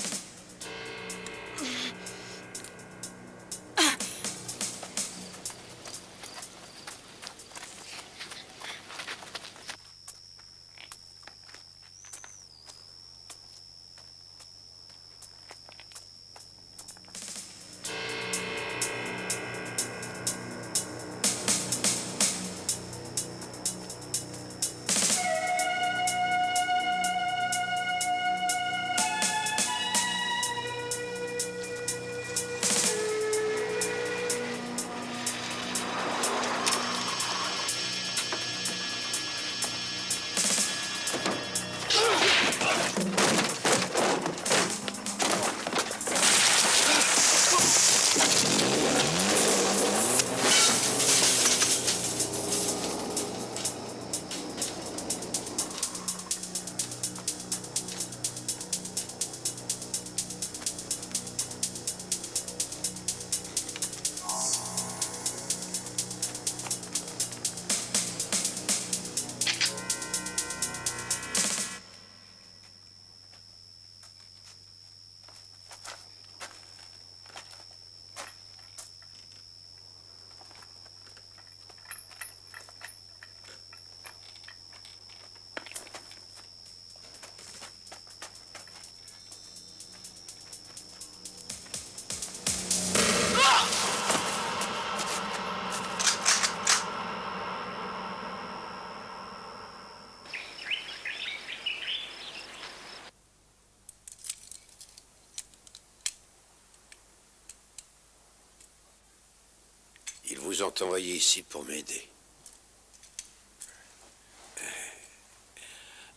Ils vous ont envoyé ici pour m'aider.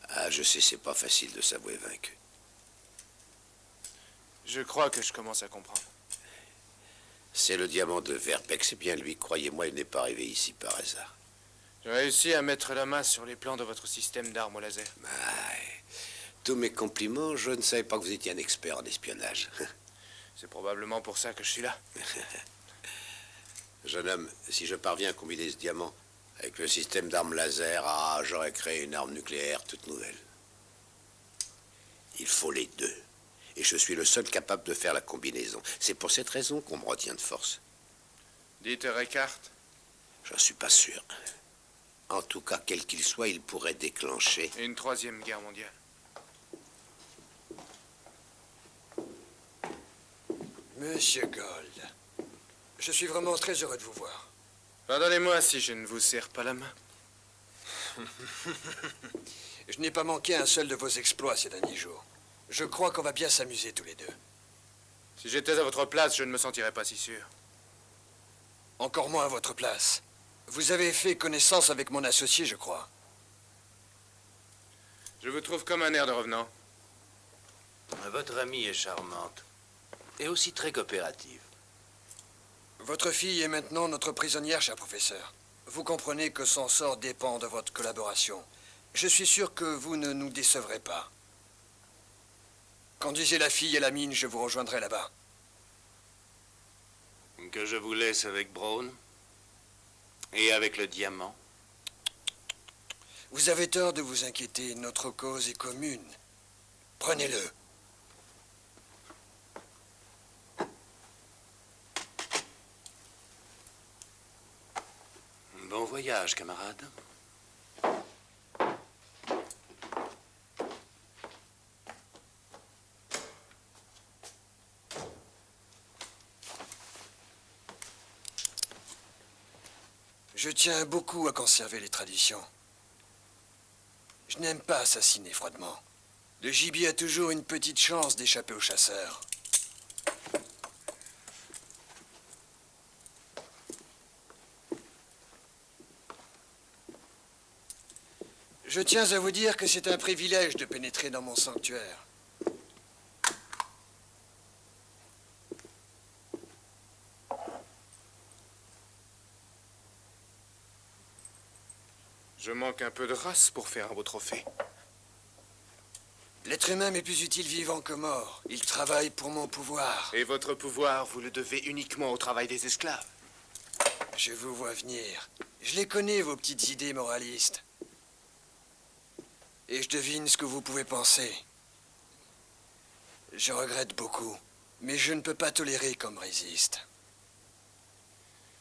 Ah, je sais, c'est pas facile de s'avouer vaincu. je crois que je commence à comprendre. C'est le diamant de Verbeck, c'est bien lui. Croyez-moi, il n'est pas arrivé ici par hasard. J'ai réussi à mettre la main sur les plans de votre système d'armes au laser. Tous mes compliments, je ne savais pas que vous étiez un expert en espionnage. C'est probablement pour ça que je suis là. Jeune homme, si je parviens à combiner ce diamant avec le système d'armes laser, j'aurais créé une arme nucléaire toute nouvelle. Il faut les deux. Et je suis le seul capable de faire la combinaison. C'est pour cette raison qu'on me retient de force. Dites Eckhart. J'en suis pas sûr. En tout cas, quel qu'il soit, il pourrait déclencher une troisième guerre mondiale. Monsieur Gold, je suis vraiment très heureux de vous voir. Pardonnez-moi si je ne vous serre pas la main. Je n'ai pas manqué un seul de vos exploits ces derniers jours. Je crois qu'on va bien s'amuser tous les deux. Si j'étais à votre place, je ne me sentirais pas si sûr. Encore moins à votre place. Vous avez fait connaissance avec mon associé, je crois. Je vous trouve comme un air de revenant. Votre amie est charmante. Et aussi très coopérative. Votre fille est maintenant notre prisonnière, cher professeur. Vous comprenez que son sort dépend de votre collaboration. Je suis sûr que vous ne nous décevrez pas. Conduisez la fille à la mine, je vous rejoindrai là-bas. Que je vous laisse avec Braun et avec le diamant. Vous avez tort de vous inquiéter, notre cause est commune. Prenez-le. Bon voyage, camarade. Je tiens beaucoup à conserver les traditions. Je n'aime pas assassiner froidement. Le gibier a toujours une petite chance d'échapper aux chasseurs. Je tiens à vous dire que c'est un privilège de pénétrer dans mon sanctuaire. Je manque un peu de race pour faire un beau trophée. L'être humain m'est plus utile vivant que mort. Il travaille pour mon pouvoir. Et votre pouvoir, vous le devez uniquement au travail des esclaves. Je vous vois venir. Je les connais, vos petites idées moralistes. Et je devine ce que vous pouvez penser. Je regrette beaucoup, mais je ne peux pas tolérer qu'on me résiste.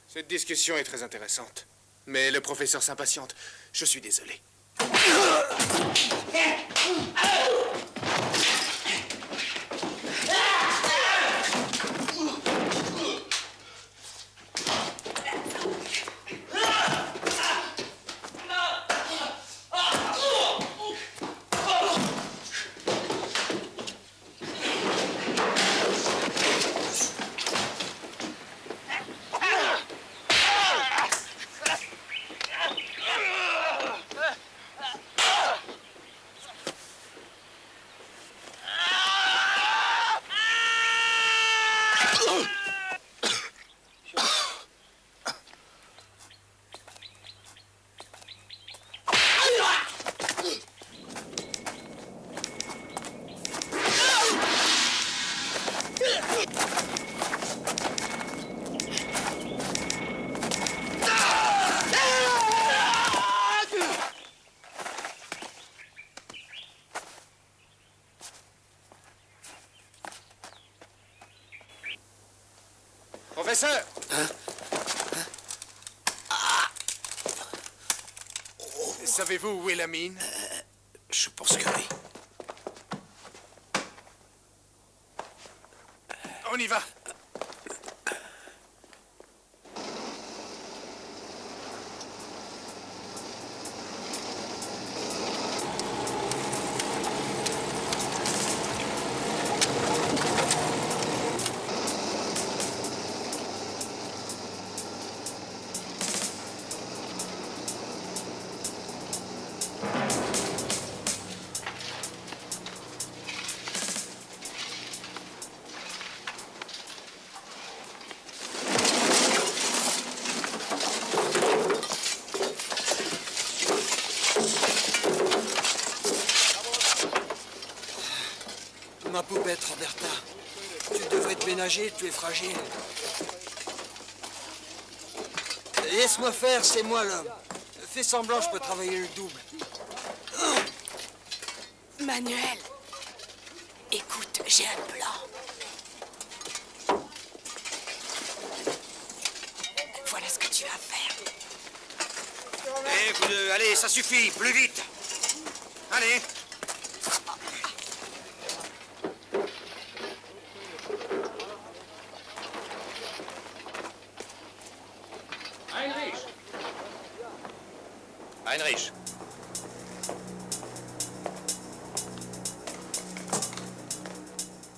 Cette discussion est très intéressante. Mais le professeur s'impatiente. Je suis désolé. Professeur! Savez-vous où est la mine? Je pense que oui. On y va! Ma poupette, Roberta. Tu devrais te ménager, tu es fragile. Laisse-moi faire, c'est moi l'homme. Fais semblant, je peux travailler le double. Manuel, écoute, j'ai un plan. Voilà ce que tu vas faire. Eh, vous deux, allez, ça suffit, plus vite. Allez. Heinrich.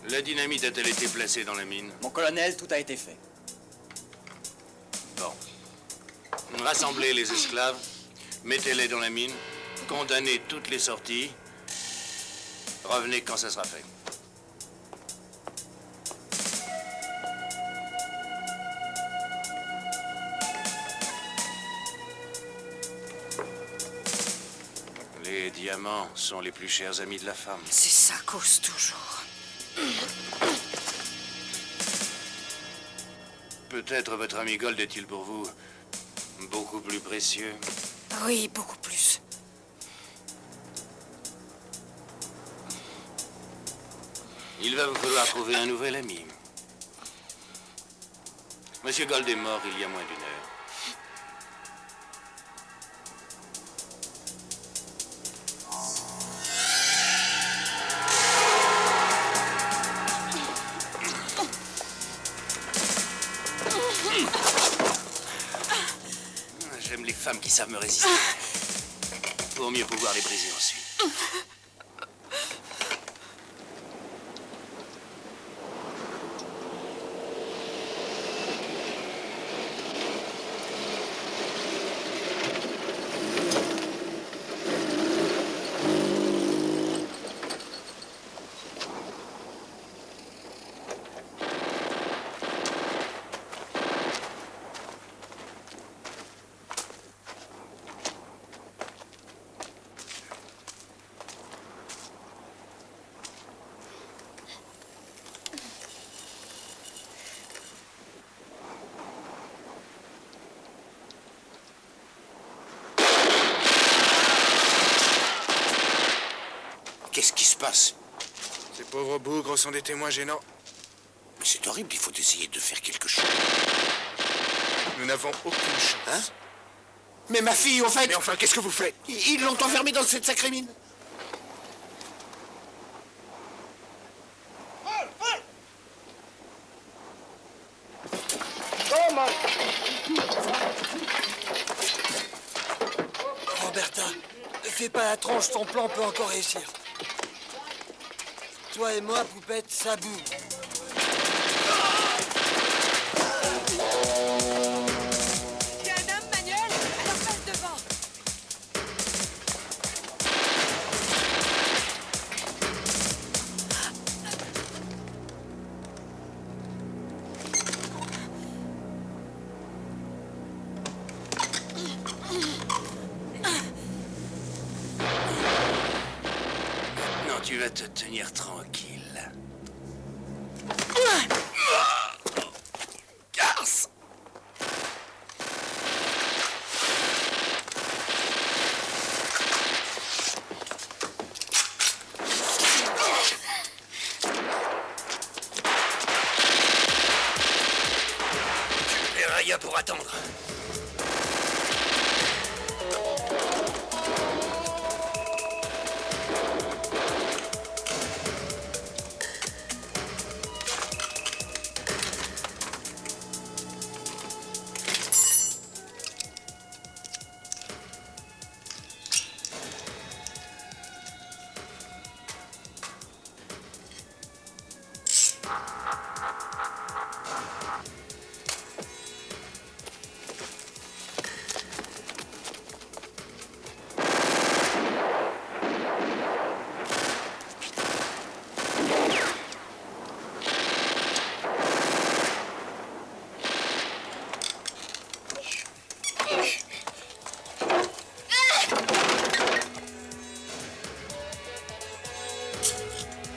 La dynamite a-t-elle été placée dans la mine? Mon colonel, tout a été fait. Bon. Rassemblez les esclaves, mettez-les dans la mine, condamnez toutes les sorties. Revenez quand ça sera fait. Les diamants sont les plus chers amis de la femme. C'est ça cause toujours. Peut-être votre ami Gold est-il pour vous beaucoup plus précieux? Oui, beaucoup plus. Il va vous falloir trouver un nouvel ami. Monsieur Gold est mort il y a moins d'une heure. J'aime les femmes qui savent me résister. Pour mieux pouvoir les briser ensuite. Qu'est-ce qui se passe? Ces pauvres bougres sont des témoins gênants. Mais c'est horrible, il faut essayer de faire quelque chose. Nous n'avons aucune chance. Hein? Mais ma fille, en fait... Mais enfin, qu'est-ce que vous faites? Ils l'ont enfermée dans cette sacrée mine. Roberta, fais pas la tronche, ton plan peut encore réussir. Toi et moi, poupette, ça boue. Il y a un homme, Manuel. Alors passe devant. Non, tu vas te tenir tranquille. Garce! Tu paieras rien pour attendre.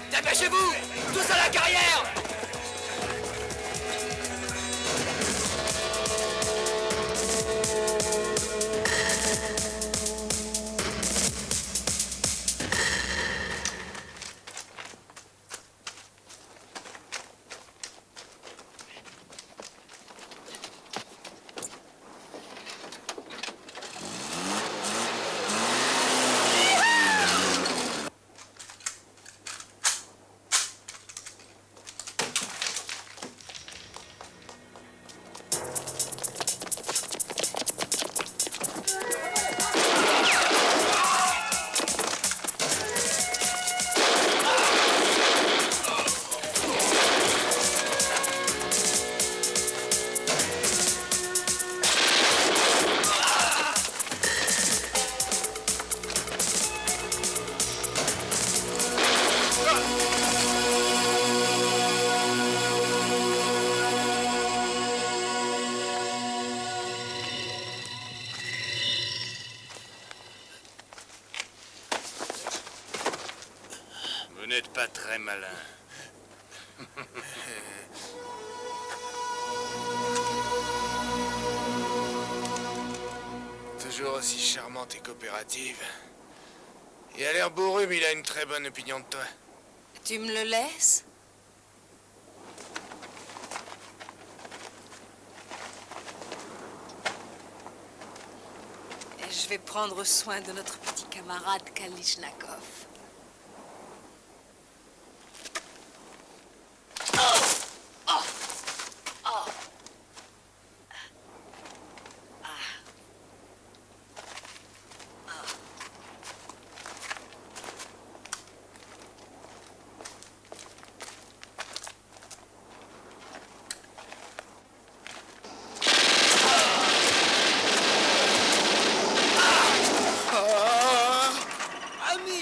Dépêchez-vous! Tous à la carrière! Vous n'êtes pas très malin. Toujours aussi charmante et coopérative. Il a l'air bourru, mais il a une très bonne opinion de toi. Tu me le laisses? Et je vais prendre soin de notre petit camarade Kalishnikov. Ami!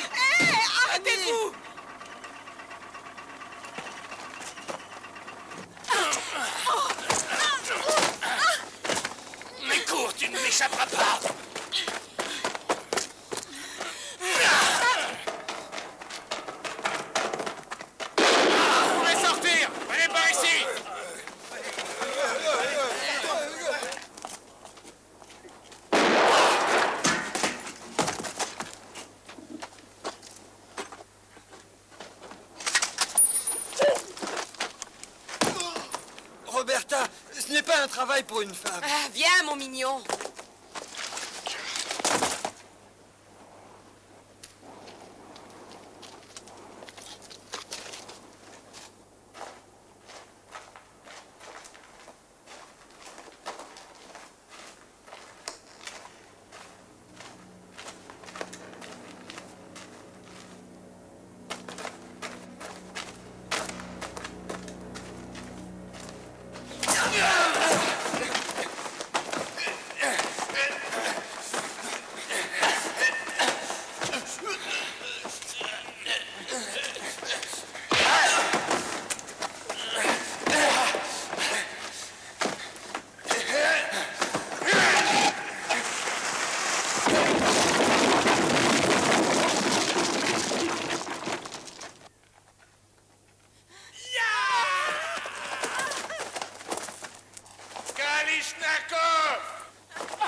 un travail pour une femme. Ah, viens, mon mignon.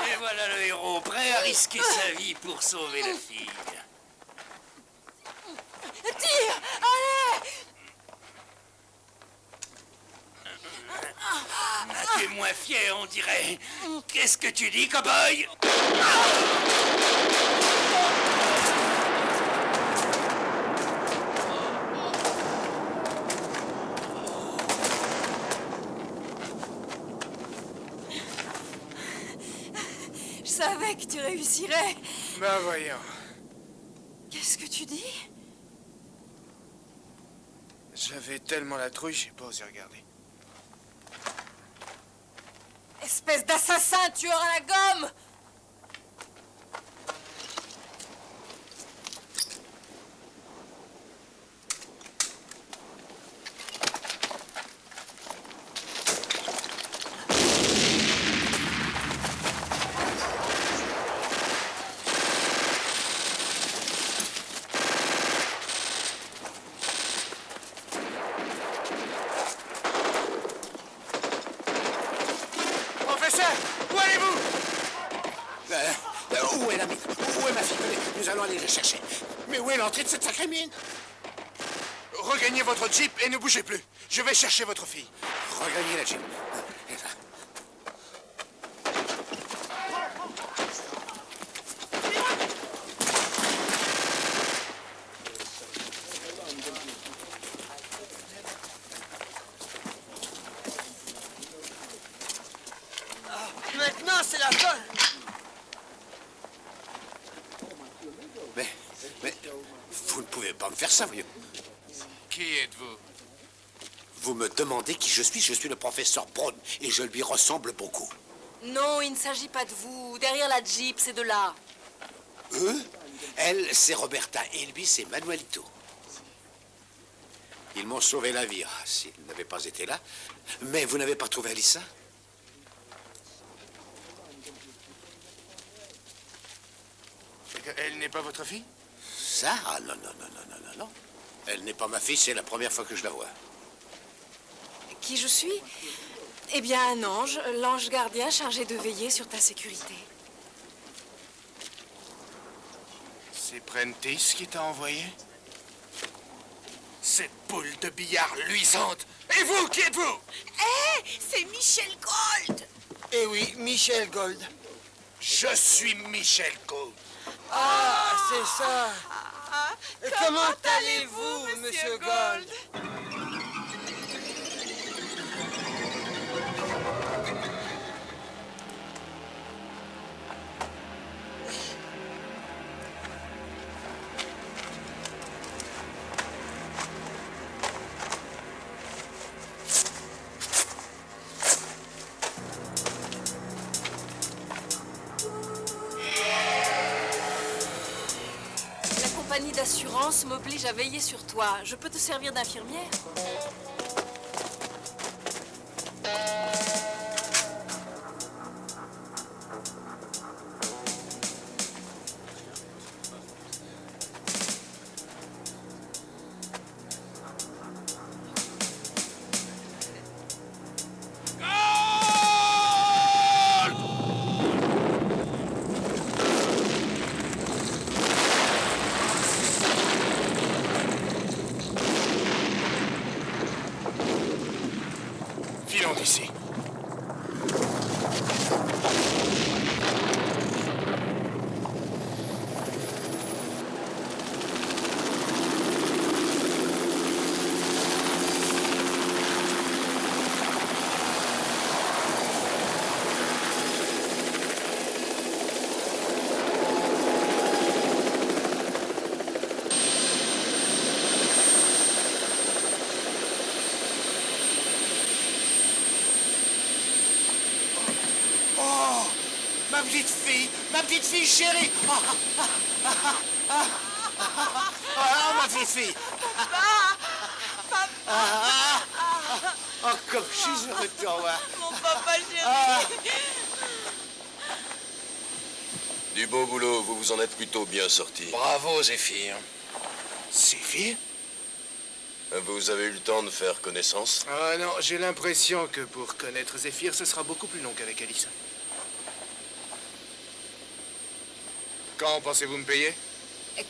Et voilà le héros, prêt à risquer sa vie pour sauver la fille. Tire! Allez! Tu es moins fier, on dirait. Qu'est-ce que tu dis, cow-boy? Je savais que tu réussirais. Ben voyons. Qu'est-ce que tu dis? J'avais tellement la trouille, j'ai pas osé regarder. Espèce d'assassin, tueur à la gomme! Professeur, où allez-vous? Où est la mine? Où est ma fille? Venez, nous allons aller la chercher. Mais où est l'entrée de cette sacrée mine? Regagnez votre jeep et ne bougez plus. Je vais chercher votre fille. Regagnez la jeep. Maintenant, c'est la fin. Mais, vous ne pouvez pas me faire ça, voyons. Qui êtes-vous? Vous me demandez qui je suis le professeur Brown, et je lui ressemble beaucoup. Non, il ne s'agit pas de vous. Derrière la Jeep, c'est de là. Eux? Elle, c'est Roberta, et lui, c'est Manuelito. Ils m'ont sauvé la vie, s'ils n'avaient pas été là. Mais vous n'avez pas trouvé Alissa? Elle n'est pas votre fille? Ça? Ah, non. Elle n'est pas ma fille, c'est la première fois que je la vois. Qui je suis? Eh bien, un ange, l'ange gardien chargé de veiller sur ta sécurité. C'est Prentice qui t'a envoyé? Cette boule de billard luisante! Et vous, qui êtes-vous? C'est Michel Gold! Eh oui, Michel Gold. Je suis Michel Gold. Ah, c'est ça. Et comment allez-vous, monsieur Gold? La compagnie d'assurance m'oblige à veiller sur toi. Je peux te servir d'infirmière? Filons d'ici. Ma petite fille chérie. Oh, ma petite fille. Oh, comme je suis heureux de te revoir. Mon papa chéri. Du beau boulot, vous vous en êtes plutôt bien sorti. Bravo, Zéphyr. Zéphyr? Vous avez eu le temps de faire connaissance? Ah non, j'ai l'impression que pour connaître Zéphyr, ce sera beaucoup plus long qu'avec Alice. Quand pensez-vous me payer?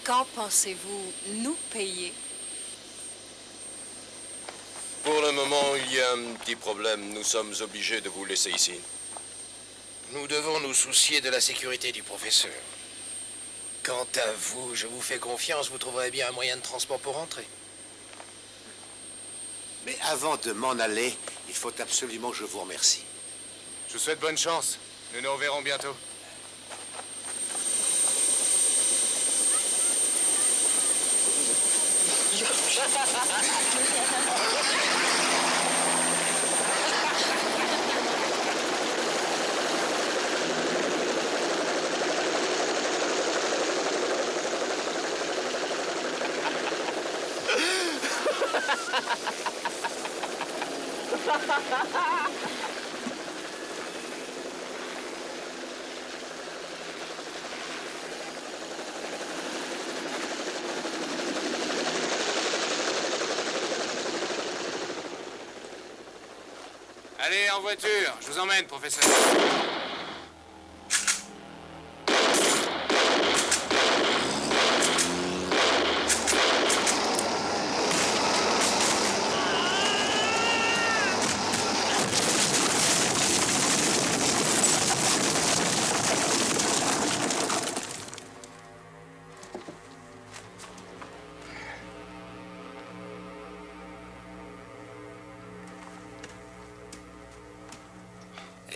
Quand pensez-vous nous payer? Pour le moment, il y a un petit problème. Nous sommes obligés de vous laisser ici. Nous devons nous soucier de la sécurité du professeur. Quant à vous, je vous fais confiance, vous trouverez bien un moyen de transport pour rentrer. Mais avant de m'en aller, il faut absolument que je vous remercie. Je vous souhaite bonne chance. Nous nous reverrons bientôt. Allez, en voiture. Je vous emmène, professeur.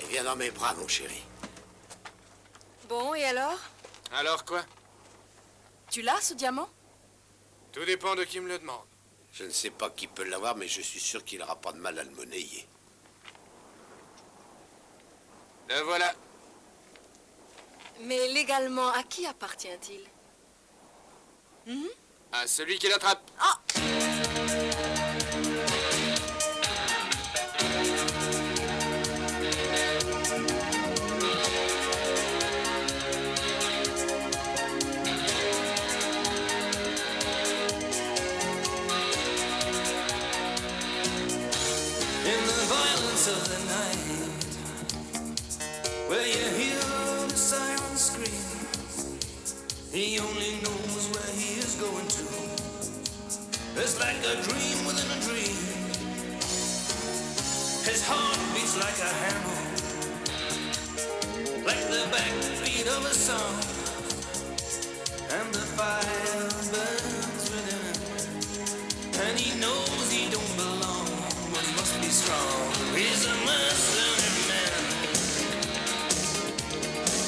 Viens dans mes bras, mon chéri. Bon, et alors? Alors quoi? Tu l'as, ce diamant? Tout dépend de qui me le demande. Je ne sais pas qui peut l'avoir, mais je suis sûr qu'il n'aura pas de mal à le monnayer. Le voilà. Mais légalement, à qui appartient-il? À celui qui l'attrape. Ah! In the violence of the night, where you hear the siren scream, he only knows where he is going to. It's like a dream within a dream. His heart beats like a hammer, like the backbeat of a song, and the fire burns within him, and he knows he don't belong. He must be strong. He's a mercenary man.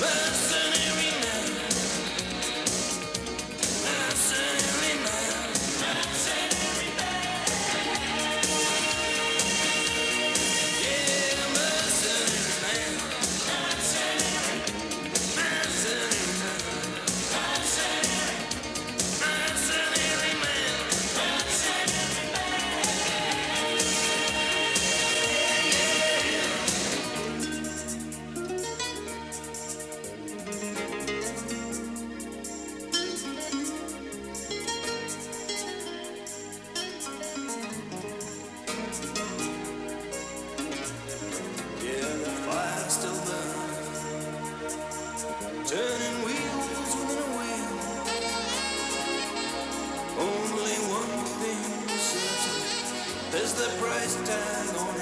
Mercenary man. Mercenary man. Mercenary man. Yeah, mercenary man. Mercenary. Mercenary man. Mercenary. Mercenary man. Mercenary man. Turning wheels within a wheel. Only one thing certain, there's the price tag on